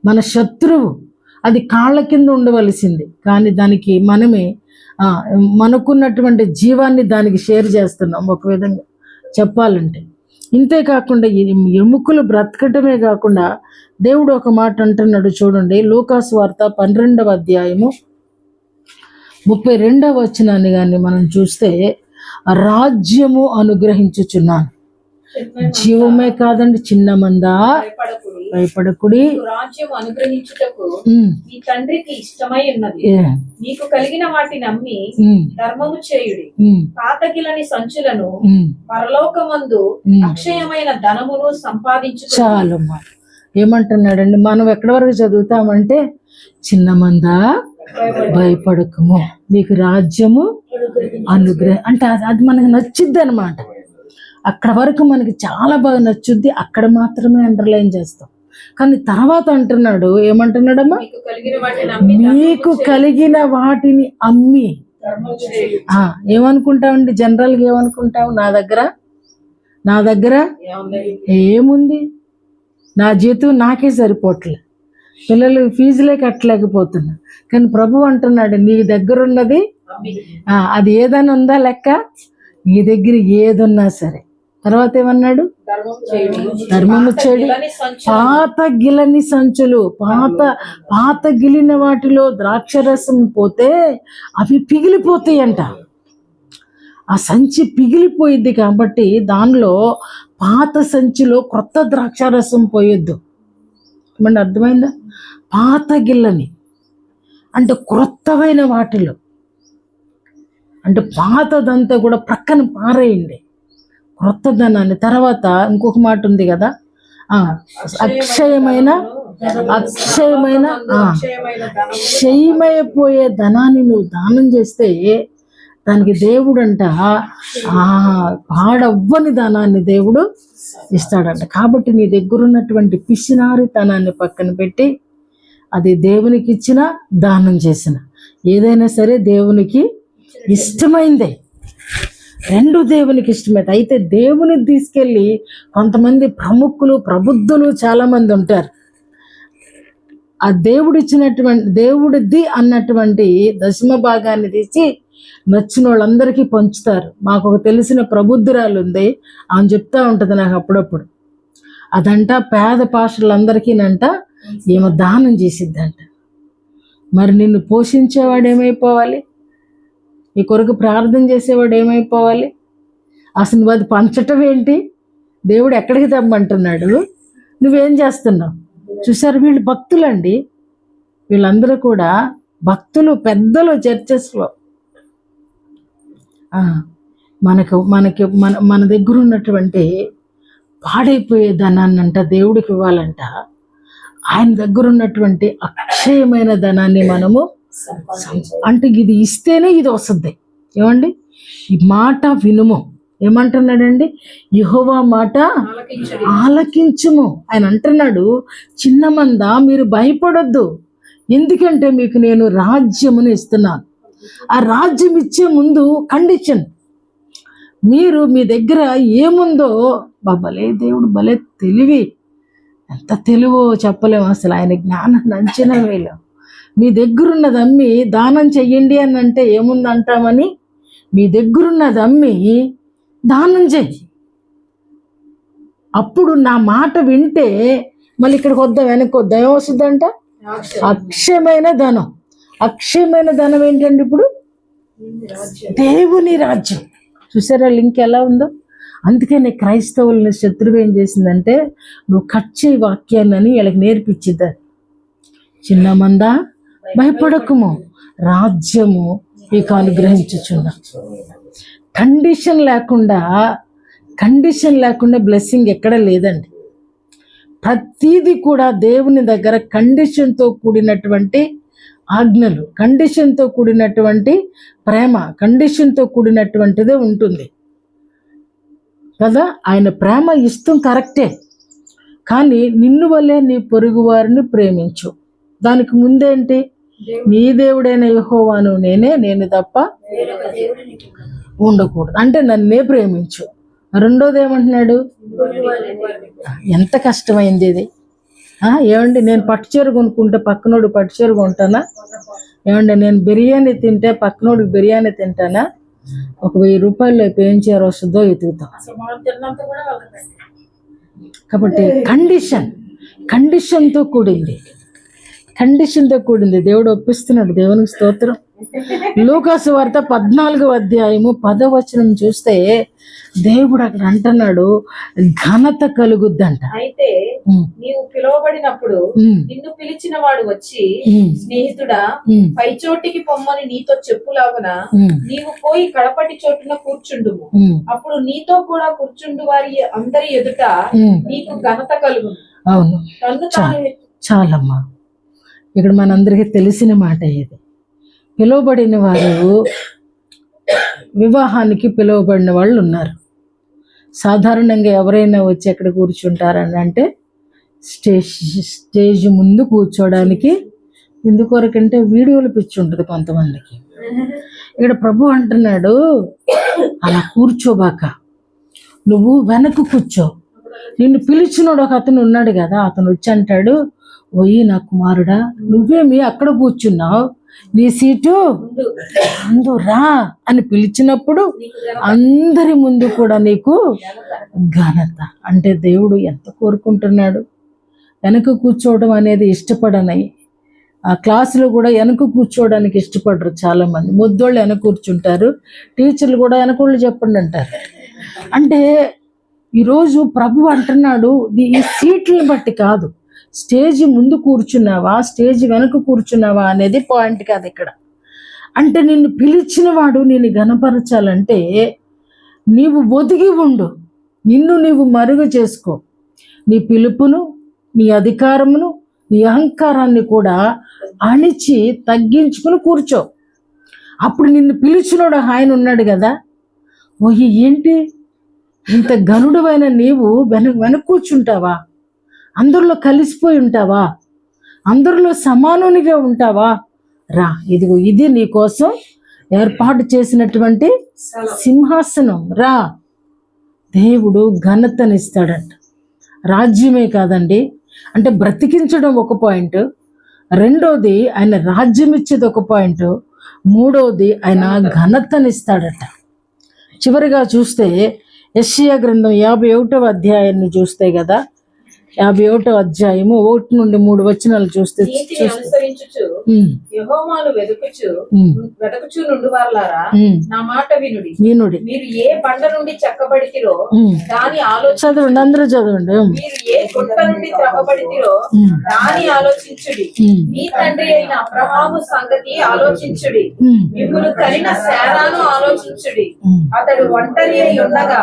మన శత్రువు, అది కాళ్ళ కింద ఉండవలసింది, కానీ దానికి మనమే మనకున్నటువంటి జీవాన్ని దానికి షేర్ చేస్తున్నాం ఒక విధంగా చెప్పాలంటే. ఇంతేకాకుండా ఎముకలు బ్రతకటమే కాకుండా దేవుడు ఒక మాట అంటున్నాడు చూడండి, లూకాసు వార్త 12వ అధ్యాయము 32వ వచనాన్ని కానీ మనం చూస్తే, రాజ్యము అనుగ్రహించుచున్నాను, జీవమే కాదండి, చిన్న మందా భయపడకుడి, రాజ్యం అనుగ్రహించుటకు మీ తండ్రికి ఇష్టమై ఉన్నది. మీకు కలిగిన వాటిని అమ్మి ధర్మము చేయుడి. పాతగిలని సంచులను పరలోకమందు అక్షయమైన ధనమును సంపాదించు. చాలమ్మా, ఏమంటున్నాడండి, మనం ఎక్కడి వరకు చదువుతామంటే చిన్న మందా భయపడకము, నీకు రాజ్యము అంటే అది మనకు నచ్చిద్ది అనమాట. అక్కడ వరకు మనకి చాలా బాగా నచ్చుద్ది, అక్కడ మాత్రమే అండర్లైన్ చేస్తాం. కానీ తర్వాత అంటున్నాడు, ఏమంటున్నాడమ్మా, మీకు కలిగిన వాటిని అమ్మి. ఏమనుకుంటామండి జనరల్గా, ఏమనుకుంటావు, నా దగ్గర ఏముంది, నా జీతం నాకే సరిపోవట్లే, పిల్లలు ఫీజులే కట్టలేకపోతున్నా. కానీ ప్రభు అంటున్నాడు, నీ దగ్గర ఉన్నది అది ఏదైనా ఉందా లెక్క, నీ దగ్గర ఏదున్నా సరే. తర్వాత ఏమన్నాడు, ధర్మము చేయడి, పాత గిలని సంచులు, పాత గిలిన వాటిలో ద్రాక్షరసం పోతే అవి పిగిలిపోతాయి అంట. ఆ సంచి పిగిలిపోయిద్ది కాబట్టి దానిలో పాత సంచిలో క్రొత్త ద్రాక్షారసం పోయొద్దు. ఏమంటే అర్థమైందా? పాత గిల్లని అంటే క్రొత్తమైన వాటిలో, అంటే పాతదంతా కూడా ప్రక్కన పారేయండి, క్రొత్తదనాన్ని. తర్వాత ఇంకొక మాట ఉంది కదా, అక్షయమైపోయే ధనాన్ని నువ్వు దానం చేస్తే దానికి దేవుడంట పాడవ్వని ధనాన్ని దేవుడు ఇస్తాడంట. కాబట్టి నీ దగ్గర ఉన్నటువంటి పిసినారితనాన్ని పక్కన పెట్టి అది దేవునికి ఇచ్చిన, దానం చేసిన, ఏదైనా సరే దేవునికి ఇష్టమైందే, 2 దేవునికి ఇష్టమైతే. అయితే దేవుని తీసుకెళ్ళి కొంతమంది ప్రముఖులు, ప్రబుద్ధులు చాలామంది ఉంటారు, ఆ దేవుడిది అన్నటువంటి దశమ భాగాన్ని తీసి నచ్చిన వాళ్ళందరికీ పంచుతారు. మాకు ఒక తెలిసిన ప్రబుద్ధురాలు ఉంది, ఆమె చెప్తా ఉంటుంది నాకు అప్పుడప్పుడు, అదంట పేద పాషలందరికీనంట ఏమో దానం చేసిద్దంట. మరి నిన్ను పోషించేవాడు ఏమైపోవాలి? ఈ కొరకు ప్రార్థన చేసేవాడు ఏమైపోవాలి? అసలు నువ్వు అది పంచటం ఏంటి? దేవుడు ఎక్కడికి తెమ్మంటున్నాడు, నువ్వేం చేస్తున్నావు? చూసారు, వీళ్ళు భక్తులండి. వీళ్ళందరూ కూడా భక్తులు, పెద్దలు చర్చెస్లో. మన దగ్గర ఉన్నటువంటి పాడైపోయే ధనాన్ని అంట దేవుడికి ఇవ్వాలంట. ఆయన దగ్గర ఉన్నటువంటి అక్షయమైన ధనాన్ని మనము అంటే ఇది ఇస్తేనే ఇది వస్తుంది. ఏమండి, ఈ మాట వినుము. ఏమంటున్నాడండి? యెహోవా మాట ఆలకించుము. ఆయన అంటున్నాడు, చిన్న మంద మీరు భయపడొద్దు, ఎందుకంటే మీకు నేను రాజ్యమును ఇస్తున్నాను. ఆ రాజ్యం ఇచ్చే ముందు కండిషన్, మీరు మీ దగ్గర ఏముందో, భలే దేవుడు భలే తెలివి, ఎంత తెలివో చెప్పలేము అసలు. ఆయన జ్ఞానాన్ని అంచనా వేయలేం. మీ దగ్గరున్నది అమ్మి దానం చెయ్యండి అని అంటే ఏముంది అంటామని, మీ దగ్గరున్నది అమ్మి దానం చెయ్యి. అప్పుడు నా మాట వింటే మళ్ళీ ఇక్కడికి వద్దాం, వెనక్కి వద్దాం, ఏమొస్తుందంట? అక్షయమైన ధనం. అక్షయమైన ధనం ఏంటండి? ఇప్పుడు దేవుని రాజ్యం. చూసారా లింక్ ఎలా ఉందో? అందుకని క్రైస్తవులని శత్రువు ఏం చేసిందంటే, నువ్వు కట్ చేయి వాక్యాన్ని వీళ్ళకి నేర్పించిద్ది. చిన్న మంద భయపడకుము, రాజ్యము మీకు అనుగ్రహించుచున్నా. కండిషన్ లేకుండా బ్లెస్సింగ్ ఎక్కడ లేదండి. ప్రతిదీ కూడా దేవుని దగ్గర కండిషన్తో కూడినటువంటి ఆజ్ఞలు, కండిషన్తో కూడినటువంటి ప్రేమ, కండిషన్తో కూడినటువంటిదే ఉంటుంది కదా. ఆయన ప్రేమ ఇష్టం కరెక్టే, కానీ నిన్ను వల్లే నీ పొరుగు వారిని ప్రేమించు. దానికి ముందేంటి? నీ దేవుడైన యెహోవాను నేను తప్ప ఉండకూడదు అంటే నన్నే ప్రేమించు. రెండోది ఏమంటున్నాడు? ఎంత కష్టమైంది ఇది. ఏమండి, నేను పట్టుచీర కొనుక్కుంటే పక్కనోడు పట్టుచీర కొంటానా? ఏమండి, నేను బిర్యానీ తింటే పక్కనోడికి బిర్యానీ తింటానా? ఒక 1000 రూపాయలు ఏం చీర వస్తుందో ఎతుకుతాం. కాబట్టి కండిషన్తో కూడింది. దేవుడు ఒప్పిస్తున్నాడు. దేవునికి స్తోత్రం. లూకాసు వార్త 14వ అధ్యాయము 10వ వచనం చూస్తే దేవుడు అక్కడ అంటున్నాడు, ఘనత కలుగుద్దంట. అయితే నీవు పిలువబడినప్పుడు నిన్ను పిలిచిన వాడు వచ్చి, స్నేహితుడా పై చోటికి పొమ్మని నీతో చెప్పులాగున నీవు పోయి కడపటి చోటున కూర్చుండుము. అప్పుడు నీతో కూడా కూర్చుండు వారి అందరి ఎదుట నీకు ఘనత కలుగు. అవును, చాలమ్మా. ఇక్కడ మనందరికీ తెలిసిన మాట ఇది. పిలువబడిన వారు, వివాహానికి పిలువబడిన వాళ్ళు ఉన్నారు. సాధారణంగా ఎవరైనా వచ్చి ఎక్కడ కూర్చుంటారని అంటే స్టేజ్ ముందు కూర్చోడానికి. ఎందుకొరకంటే వీడియోలు పిచ్చి ఉంటుంది కొంతమందికి. ఇక్కడ ప్రభు అంటున్నాడు, అలా కూర్చోబాక, నువ్వు వెనక్కు కూర్చో. నిన్ను పిలిచినోడు ఒక అతను ఉన్నాడు కదా, అతను వచ్చి అంటాడు, ఓయి నా కుమారుడా, నువ్వేమి అక్కడ కూర్చున్నావు, నీ సీటు ముందు రా అని పిలిచినప్పుడు అందరి ముందు కూడా నీకు ఘనత. అంటే దేవుడు ఎంత కోరుకుంటున్నాడు. వెనక కూర్చోవడం అనేది ఇష్టపడనై, ఆ క్లాసులో కూడా వెనక కూర్చోవడానికి ఇష్టపడరు చాలామంది. ముద్దోళ్ళు వెనక కూర్చుంటారు, టీచర్లు కూడా వెనకోళ్ళు చెప్పండి అంటారు. అంటే ఈరోజు ప్రభు అంటున్నాడు, ఈ సీట్లను బట్టి కాదు, స్టేజ్ ముందు కూర్చున్నావా, స్టేజ్ వెనక కూర్చున్నావా అనేది పాయింట్ కాదు ఇక్కడ. అంటే నిన్ను పిలిచిన వాడు నిన్ను ఘనపరచాలంటే నీవు ఒదిగి ఉండు, నిన్ను నీవు మరుగు చేసుకో. నీ పిలుపును, నీ అధికారమును, నీ అహంకారాన్ని కూడా అణిచి తగ్గించుకుని కూర్చో. అప్పుడు నిన్ను పిలిచినోడు ఆయన ఉన్నాడు కదా, ఓహి ఏంటి ఇంత ఘనుడమైన నీవు వెనక కూర్చుంటావా? అందరిలో కలిసిపోయి ఉంటావా? అందరిలో సమానునిగా ఉంటావా? రా, ఇదిగో ఇది నీకోసం ఏర్పాటు చేసినటువంటి సింహాసనం, రా. దేవుడు ఘనతనిస్తాడంట. రాజ్యమే కాదండి, అంటే బ్రతికించడం ఒక పాయింట్, రెండోది ఆయన రాజ్యం ఇచ్చేది ఒక పాయింట్, మూడోది ఆయన ఘనతనిస్తాడట. చివరిగా చూస్తే యెషయా గ్రంథం 51వ అధ్యాయాన్ని చూస్తే కదా, 51వ అధ్యాయము 1-3 వచనాలు చూస్తే నీతిని అనుసరించుచు యెహోవాను వెదకుచు నుండి వారలారా, నా మాట వినుడి. మీరు ఏ బండ నుండి చెక్కబడితిరో దాని ఆలోచన చదవండి, అందరూ చదవండి. మీరు ఏ గుట్ట నుండి త్రవ్వబడితిరో దాని ఆలోచించుడి. మీ తండ్రి అయిన అబ్రహాము సంగతి ఆలోచించుడి. మిమ్మును కనిన శారాను ఆలోచించుడి. అతడు ఒంటరి అయి ఉండగా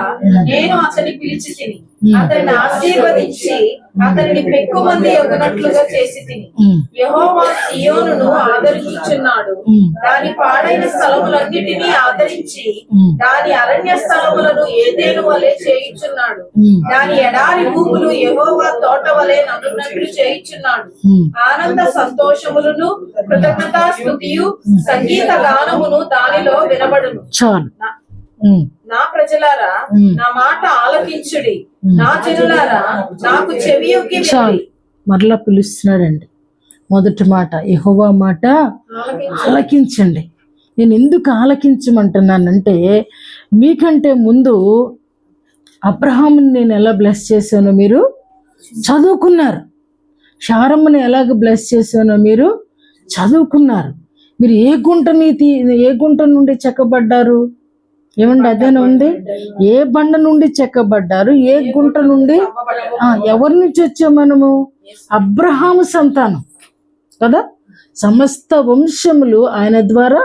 నేను అతని పిలిచి తిని అతన్ని ఆశీర్వదించి అతనిని పెక్కుమంది యొక్కనట్లుగా చేసి తిని. యెహోవా సియోనును ఆదరించుచున్నాడు. దాని పాడైన స్థలములన్నిటినీ ఆదరించి దాని అరణ్య స్థలములను ఏదేను వలె చేయుచున్నాడు. దాని ఎడారి భూములు యెహోవా తోట వలె నన్నున్నట్లు చేయుచున్నాడు. ఆనంద సంతోషములను కృతజ్ఞతాస్తుతియు సంగీత గానమును దానిలో వినబడును. నా ప్రజలారా, నా మాట ఆలకించుడి. నా జనులారా, నాకు చెవియొగ్గి వినుడి. మరలా పిలుస్తున్నాడండి. మొదటి మాట యెహోవా మాట ఆలకించండి. నేను ఎందుకు ఆలకించమంటున్నానంటే, మీకంటే ముందు అబ్రహాముని నేను ఎలా బ్లెస్ చేశానో మీరు చదువుకున్నారు. శారమ్మని ఎలాగ బ్లెస్ చేశానో మీరు చదువుకున్నారు. మీరు ఏ గుంట నుండి చెక్కబడ్డారు? ఏమండి, అదేనా ఉంది? ఏ బండ నుండి చెక్కబడ్డారు? ఏ గుంట నుండి? ఎవరి నుంచి వచ్చాం మనము? అబ్రహాము సంతానం కదా. సమస్త వంశములు ఆయన ద్వారా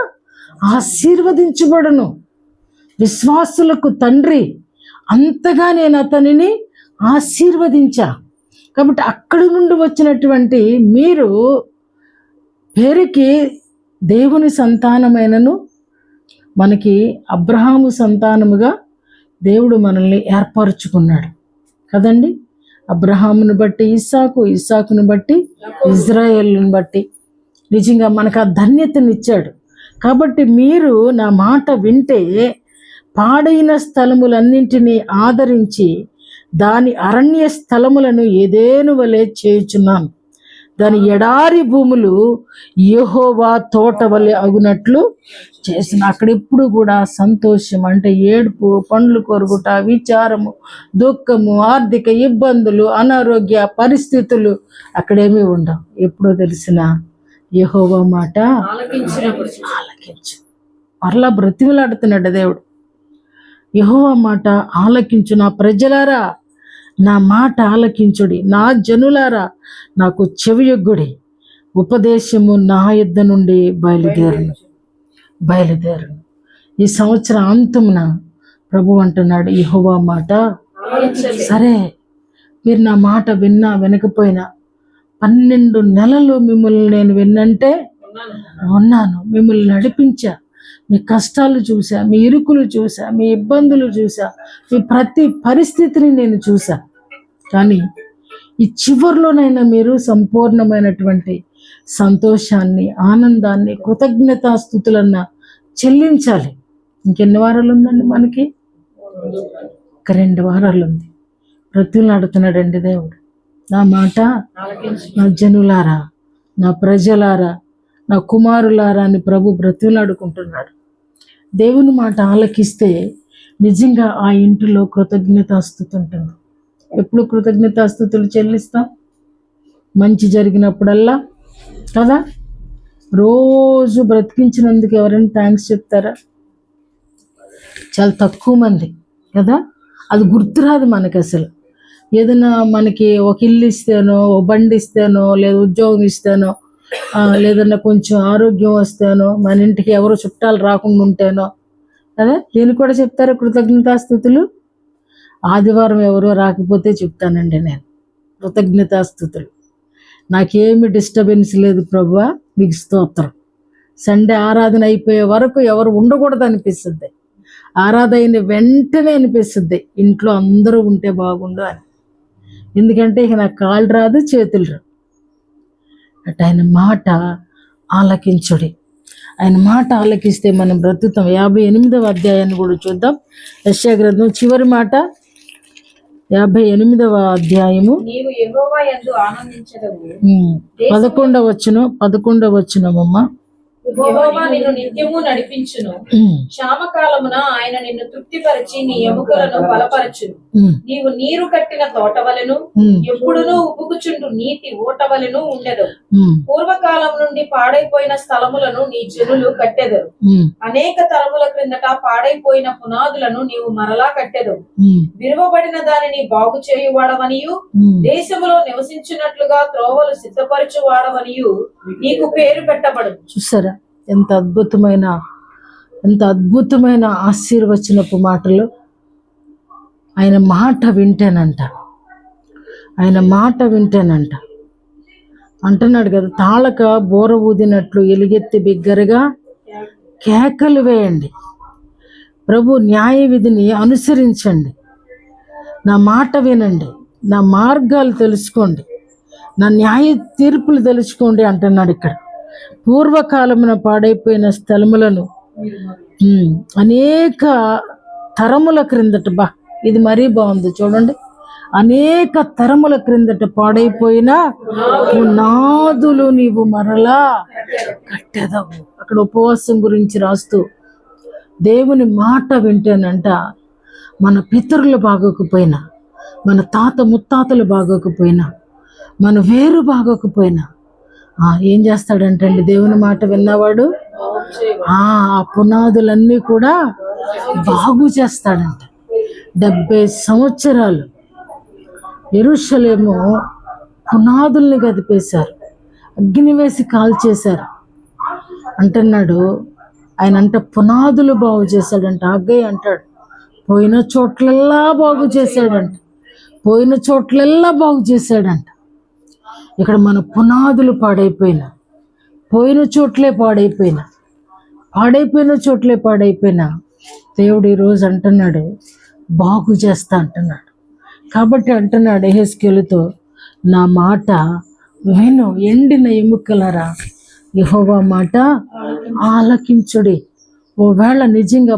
ఆశీర్వదించబడును. విశ్వాసులకు తండ్రి, అంతగా నేను అతనిని ఆశీర్వదించా. కాబట్టి అక్కడి నుండి వచ్చినటువంటి మీరు పేరుకి దేవుని సంతానమైనను మనకి అబ్రహాము సంతానముగా దేవుడు మనల్ని ఏర్పరచుకున్నాడు కదండి. అబ్రహామును బట్టి ఇస్సాకు, ఇస్సాకును బట్టి ఇజ్రాయేలును బట్టి నిజంగా మనకు ఆ ధన్యతనిచ్చాడు. కాబట్టి మీరు నా మాట వింటే పాడైన స్థలములన్నింటినీ ఆదరించి దాని అరణ్య స్థలములను ఏదేను వలె చేయుచున్నాను. దాని ఎడారి భూములు యెహోవా తోట వలె అగునట్లు చేసిన. అక్కడ ఎప్పుడు కూడా సంతోషం అంటే ఏడుపు, పండ్లు కొరుకుట, విచారము, దుఃఖము, ఆర్థిక ఇబ్బందులు, అనారోగ్య పరిస్థితులు అక్కడేమీ ఉండవు. ఎప్పుడో తెలిసిన యెహోవా మాట ఆలకించు. మరలా బ్రతిమలాడుతున్నాడు దేవుడు. యెహోవా మాట ఆలకించు. నా ప్రజలారా, నా మాట ఆలకించుడి. నా జనులారా, నాకు చెవియొగ్గుడి. ఉపదేశము నా యుద్ధ నుండి బయలుదేరును. ఈ సంవత్సరం అంతమున ప్రభు అంటున్నాడు, యెహోవా మాట సరే. మీరు నా మాట విన్నా వినకపోయినా 12 నెలలు మిమ్మల్ని నేను విన్నంటే ఉన్నాను. మిమ్మల్ని నడిపించా. మీ కష్టాలు చూసా, మీ ఇరుకులు చూసా, మీ ఇబ్బందులు చూసా, మీ ప్రతి పరిస్థితిని నేను చూసా. కానీ ఈ చివరిలోనైనా మీరు సంపూర్ణమైనటువంటి సంతోషాన్ని, ఆనందాన్ని, కృతజ్ఞతాస్తుతులన్న చెల్లించాలి. ఇంకెన్ని వారాలు ఉందండి మనకి? ఒక 2 వారాలు ఉంది. బ్రతులాడుతున్నాడండి దేవుడు. నా మాట నా జనులారా, నా ప్రజలారా, నా కుమారులారా అని ప్రభు బ్రతులాడుకుంటున్నాడు. దేవుని మాట ఆలకిస్తే నిజంగా ఆ ఇంటిలో కృతజ్ఞతాస్తుతి ఉంటుంది. ఎప్పుడు కృతజ్ఞతాస్తుతులు చెల్లిస్తాం? మంచి జరిగినప్పుడల్లా కదా. రోజు బ్రతికించినందుకు ఎవరైనా థ్యాంక్స్ చెప్తారా? చాలా తక్కువ మంది కదా. అది గుర్తురాదు మనకి అసలు. ఏదైనా మనకి ఒక ఇల్లు ఇస్తేనో, ఓ బండి ఇస్తేనో, లేదా ఉద్యోగం ఇస్తేనో, లేదన్నా కొంచెం ఆరోగ్యం వస్తేనో, మన ఇంటికి ఎవరో చుట్టాలు రాకుండా ఉంటేనో కదా. దీన్ని కూడా చెప్తారా కృతజ్ఞతాస్తుతులు? ఆదివారం ఎవరో రాకపోతే చెప్తానండి నేను కృతజ్ఞతాస్తుతులు. నాకేమి డిస్టర్బెన్స్ లేదు ప్రభువా, మీకు స్తోత్రం. సండే ఆరాధన అయిపోయే వరకు ఎవరు ఉండకూడదు అనిపిస్తుంది. ఆరాధన వెంటనే అనిపిస్తుంది ఇంట్లో అందరూ ఉంటే బాగుండు అని. ఎందుకంటే ఇక నాకు కాళ్ళు రాదు, చేతులు రాదు. అటు ఆయన మాట ఆలకించుడి. ఆయన మాట ఆలకిస్తే మనం బ్రతుకుతాం. 58వ అధ్యాయాన్ని కూడా చూద్దాం. యెషయా గ్రంథం చివరి మాట 58వ అధ్యాయము 11వ వచనమమ్మ. యెహోవా నిన్ను నిత్యము నడిపించును. క్షామకాలమున ఆయన నిన్ను తృప్తిపరిచి నీ ఎముకలను బలపరచును. నీవు నీరు కట్టిన తోటవలెను, ఎప్పుడునూ ఉబుకుచుండు నీటి ఊటవలెను ఉండెదవు. పూర్వకాలం నుండి పాడైపోయిన స్థలములను నీ జనులు కట్టెదరు. అనేక తరముల క్రిందట పాడైపోయిన పునాదులను నీవు మరలా కట్టెదవు. విరువబడిన దానిని బాగు చేయువాడవనియు, దేశములో నివసించినట్లుగా త్రోవలు సిద్ధపరచువాడవనియు నీకు పేరు పెట్టబడు. చూసారా ఎంత అద్భుతమైన ఆశీర్వచనపు మాటలు. ఆయన మాట వింటేనంట అంటున్నాడు కదా, తాళక బోర ఊదినట్లు ఎలుగెత్తి బిగ్గరగా కేకలు వేయండి. ప్రభు న్యాయ విధిని అనుసరించండి, నా మాట వినండి, నా మార్గాలు తెలుసుకోండి, నా న్యాయ తీర్పులు తెలుసుకోండి అంటున్నాడు ఇక్కడ. పూర్వకాలమున పాడైపోయిన స్థలములను అనేక తరముల క్రిందట, ఇది మరీ బాగుంది చూడండి, అనేక తరముల క్రిందట పాడైపోయిన పునాదులు నీవు మరలా కట్టెదవు. అక్కడ ఉపవాసం గురించి రాస్తూ, దేవుని మాట వింటేనంట మన పితరులు బాగోకపోయినా, మన తాత ముత్తాతలు బాగోకపోయినా, మన వేరు బాగోకపోయినా ఏం చేస్తాడంటండి, దేవుని మాట విన్నవాడు ఆ పునాదులన్నీ కూడా బాగు చేస్తాడంట. 70 సంవత్సరాలు యెరూషలేము పునాదుల్ని గదిపేశారు, అగ్ని వేసి కాల్చేశారు అంటున్నాడు ఆయన. పునాదులు బాగు చేశాడంట. అగ్గయ్య అంటాడు, పోయిన చోట్లల్లా బాగు చేశాడంట. ఇక్కడ మన పునాదులు పాడైపోయినా, పోయిన చోట్లే పాడైపోయినా దేవుడు ఈరోజు అంటున్నాడు బాగు చేస్తా అంటున్నాడు. కాబట్టి అంటున్నాడు యెహెజ్కేలుతో, నా మాట విను, ఎండిన ఎముకలరా యెహోవా మాట ఆలకించుడి. ఓవేళ నిజంగా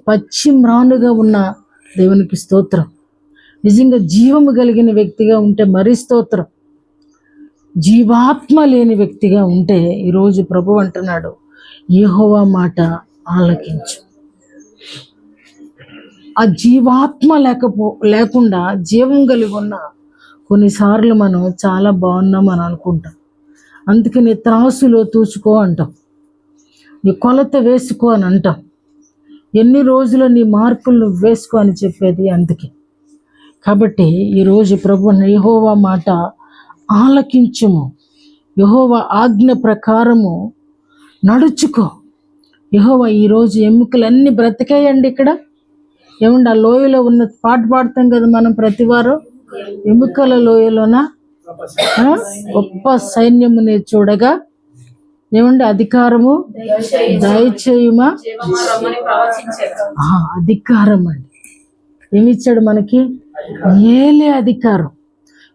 పచ్చి మ్రానుగా ఉన్న దేవునికి స్తోత్రం, నిజంగా జీవము కలిగిన వ్యక్తిగా ఉంటే మరీ స్తోత్రం, జీవాత్మ లేని వ్యక్తిగా ఉంటే ఈరోజు ప్రభు అంటున్నాడు యెహోవా మాట ఆలకించు. ఆ జీవాత్మ లేకుండా జీవం కలిగి ఉన్న కొన్నిసార్లు మనం చాలా బాగున్నాం అని అనుకుంటాం. అందుకని త్రాసులో తూచుకో అంటాం, నీ కొలత వేసుకో అని అంటాం, ఎన్ని రోజులు నీ మార్కులు నువ్వు వేసుకో అని చెప్పేది అందుకే. కాబట్టి ఈరోజు ప్రభు యెహోవా మాట ఆలకించుము, యెహోవా ఆజ్ఞ ప్రకారము నడుచుకో. యెహోవా ఈరోజు ఎముకలన్నీ బ్రతికాయండి. ఇక్కడ ఏమండి, ఆ లోయలో ఉన్న పాట పాడతాం కదా మనం ప్రతివారం, ఎముకల లోయలోన గొప్ప సైన్యముని చూడగా ఏమండి అధికారము దయచేయుమా. అధికారం అండి, ఏమిచ్చాడు మనకి? ఏలే అధికారం.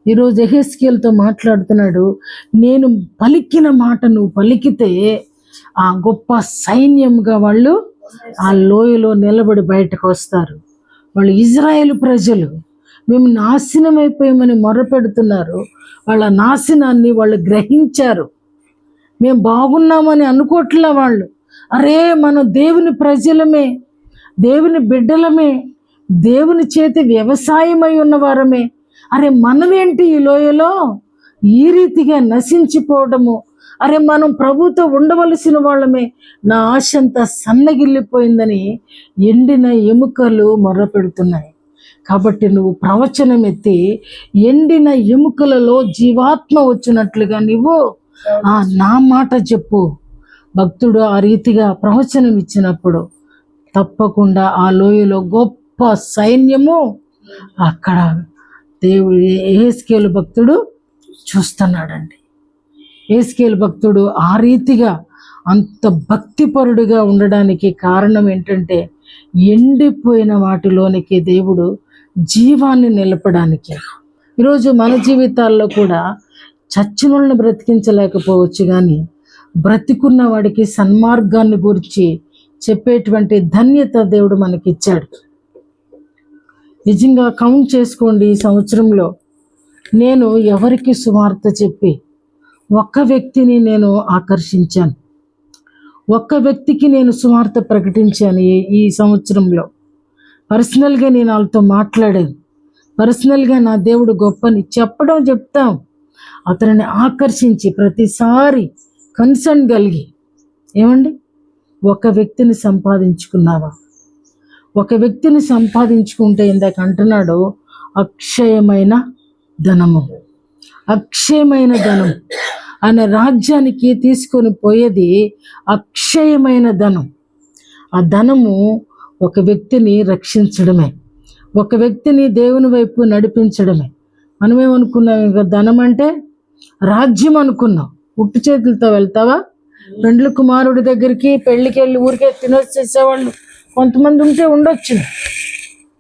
ఈరోజు యెహెజ్కేలుతో మాట్లాడుతున్నాడు, నేను పలికిన మాట నువ్వు పలికితే ఆ గొప్ప సైన్యంగా వాళ్ళు ఆ లోయలో నిలబడి బయటకు వస్తారు. వాళ్ళు ఇజ్రాయేలు ప్రజలు మేము నాశనం అయిపోయామని మొరపెడుతున్నారు. వాళ్ళ నాశనాన్ని వాళ్ళు గ్రహించారు. మేము బాగున్నామని అనుకోవట్లే వాళ్ళు. అరే మనం దేవుని ప్రజలమే, దేవుని బిడ్డలమే, దేవుని చేతి వ్యవసాయమై ఉన్నవారమే. అరే మనమేంటి ఈ లోయలో ఈ రీతిగా నశించిపోవడము, అరే మనం ప్రభుతో ఉండవలసిన వాళ్ళమే, నా ఆశ అంతా సన్నగిల్లిపోయిందని ఎండిన ఎముకలు మొర్రపెడుతున్నాయి. కాబట్టి నువ్వు ప్రవచనం ఎత్తి ఎండిన ఎముకలలో జీవాత్మ వచ్చినట్లుగా నువ్వు నా మాట చెప్పు. భక్తుడు ఆ రీతిగా ప్రవచనం ఇచ్చినప్పుడు తప్పకుండా ఆ లోయలో గొప్ప సైన్యము అక్కడ దేవుడు యెహెజ్కేలు భక్తుడు చూస్తున్నాడండి. యెహెజ్కేలు భక్తుడు ఆ రీతిగా అంత భక్తిపరుడుగా ఉండడానికి కారణం ఏంటంటే ఎండిపోయిన వాటిలోనికి దేవుడు జీవాన్ని నిలపడానికి. ఈరోజు మన జీవితాల్లో కూడా చచ్చినోళ్ళని బ్రతికించలేకపోవచ్చు, కానీ బ్రతికున్న వాడికి సన్మార్గాన్ని గురించి చెప్పేటువంటి ధన్యత దేవుడు మనకిచ్చాడు. నిజంగా కౌంట్ చేసుకోండి, ఈ సంవత్సరంలో నేను ఎవరికి సువార్త చెప్పి ఒక్క వ్యక్తిని నేను ఆకర్షించాను, ఒక్క వ్యక్తికి నేను సువార్త ప్రకటించాను. ఈ సంవత్సరంలో పర్సనల్గా నేను వాళ్ళతో మాట్లాడాను. పర్సనల్గా నా దేవుడు గొప్పని చెప్తాం. అతనిని ఆకర్షించి ప్రతిసారి కన్సర్న్ కలిగి, ఏమండి, ఒక వ్యక్తిని సంపాదించుకున్నావా? ఒక వ్యక్తిని సంపాదించుకుంటే ఇందాక అంటున్నాడు అక్షయమైన ధనము. అక్షయమైన ధనం ఆయన రాజ్యానికి తీసుకొని పోయేది అక్షయమైన ధనం. ఆ ధనము ఒక వ్యక్తిని రక్షించడమే, ఒక వ్యక్తిని దేవుని వైపు నడిపించడమే. మనమేమనుకున్నాం, ఇక ధనం అంటే రాజ్యం అనుకున్నాం. ఉట్టు చేతులతో వెళ్తావా? పెండ్లి కుమారుడి దగ్గరికి పెళ్ళికి వెళ్ళి ఊరికే తినొచ్చేసేవాళ్ళు కొంతమంది ఉంటే ఉండొచ్చు,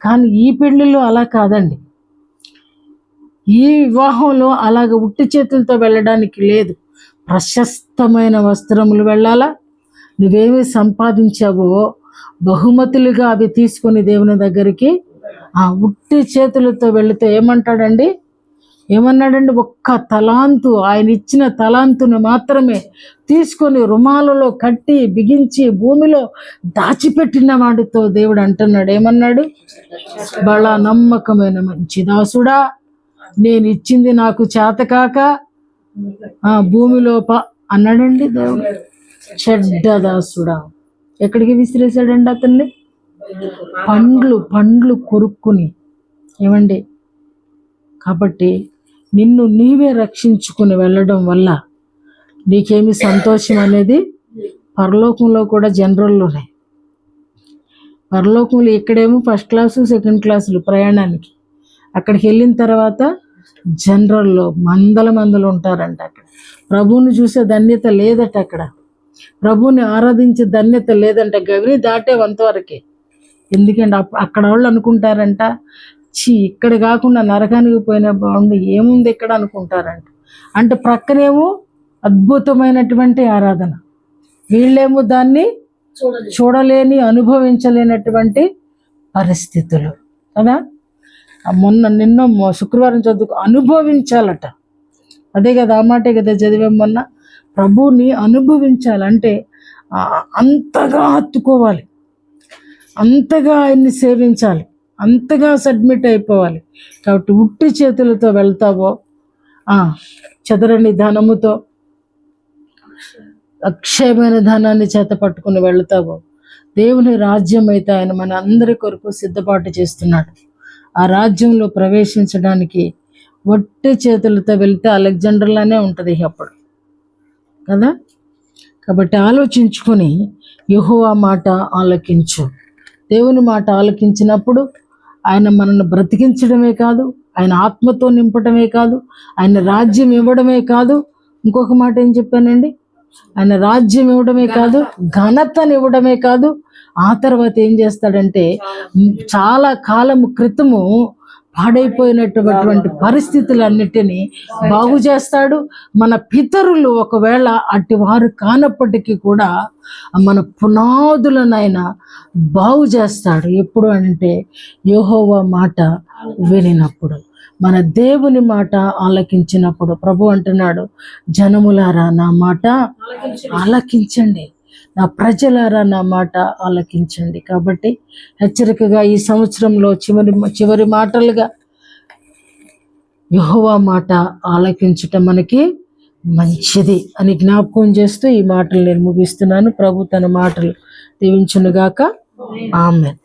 కానీ ఈ పెళ్ళిలో అలా కాదండి. ఈ వివాహంలో అలాగ ఉట్టి చేతులతో వెళ్ళడానికి లేదు. ప్రశస్తమైన వస్త్రములు వెళ్ళాలా. నువ్వేమి సంపాదించావో బహుమతులుగా అవి తీసుకొని దేవుని దగ్గరికి ఆ ఉట్టి చేతులతో వెళితే ఏమన్నాడండి, ఒక్క తలాంతు, ఆయన ఇచ్చిన తలాంతుని మాత్రమే తీసుకొని రుమాలలో కట్టి బిగించి భూమిలో దాచిపెట్టిన వాడితో దేవుడు అంటున్నాడు, ఏమన్నాడు, బలా నమ్మకమైన మంచి దాసుడా, నేను ఇచ్చింది నాకు చేతకాక భూమిలో అన్నాడండి దేవుడు. చెడ్డ దాసుడా, ఎక్కడికి విసిరేశాడండి అతన్ని? పండ్లు కొరుక్కుని. ఏమండి, కాబట్టి నిన్ను నీవే రక్షించుకుని వెళ్ళడం వల్ల నీకేమి సంతోషం అనేది పరలోకంలో కూడా జనరల్లోనే. పరలోకంలో ఇక్కడేమో ఫస్ట్ క్లాసు సెకండ్ క్లాసులు ప్రయాణానికి, అక్కడికి వెళ్ళిన తర్వాత జనరల్లో మందలు ఉంటారంట. అక్కడ ప్రభువుని చూసే ధన్యత లేదట, అక్కడ ప్రభువుని ఆరాధించే ధన్యత లేదంట. గవిని దాటేవంతవరకే. ఎందుకంటే అక్కడ వాళ్ళు అనుకుంటారంట, ఇక్కడ కాకుండా నరకానికి పోయినా బాగుండు, ఏముంది ఇక్కడ అనుకుంటారంట. అంటే ప్రక్కనేమో అద్భుతమైనటువంటి ఆరాధన, వీళ్ళేమో దాన్ని చూడలేని అనుభవించలేనటువంటి పరిస్థితులు కదా. నిన్న శుక్రవారం చదువుకు అనుభవించాలట, అదే కదా, ఆ మాటే కదా చదివాం మొన్న. ప్రభువుని అనుభవించాలంటే అంతగా హత్తుకోవాలి, అంతగా ఆయన్ని సేవించాలి, అంతగా సబ్మిట్ అయిపోవాలి. కాబట్టి ఉట్టి చేతులతో వెళ్తావో, చెదరని ధనముతో అక్షయమైన ధనాన్ని చేత పట్టుకుని వెళ్తావో, దేవుని రాజ్యం అయితే ఆయన మన అందరి కొరకు సిద్ధపాటు చేస్తున్నాడు. ఆ రాజ్యంలో ప్రవేశించడానికి ఒట్టి చేతులతో వెళ్తే అలెగ్జాండర్లానే ఉంటుంది అప్పుడు కదా. కాబట్టి ఆలోచించుకొని యెహోవా మాట ఆలకించు. దేవుని మాట ఆలకించినప్పుడు ఆయన మనల్ని బ్రతికించడమే కాదు, ఆయన ఆత్మతో నింపడమే కాదు, ఆయన రాజ్యం ఇవ్వడమే కాదు, ఇంకొక మాట ఏం చెప్పానండి, ఆయన రాజ్యం ఇవ్వడమే కాదు, ఘనతను ఇవ్వడమే కాదు. ఆ తర్వాత ఏం చేస్తాడంటే, చాలా కాలము క్రితము పాడైపోయినటువంటి పరిస్థితులన్నిటినీ బాగు చేస్తాడు. మన పితరులు ఒకవేళ అట్టి వారు కానప్పటికీ కూడా మన పునాదులనైనా బాగు చేస్తాడు. ఎప్పుడు అంటే యెహోవా మాట వినినప్పుడు, మన దేవుని మాట ఆలకించినప్పుడు. ప్రభు అంటున్నాడు, జనములారా నా మాట ఆలకించండి, నా ప్రజలారా నా మాట ఆలకించండి. కాబట్టి హెచ్చరికగా ఈ సంవత్సరంలో చివరి మాటలుగా యెహోవా మాట ఆలకించటం మనకి మంచిది అని జ్ఞాపకం చేస్తూ ఈ మాటలు నేను ముగిస్తున్నాను. ప్రభు తన మాటలు దీవించునుగాక. ఆమేన్.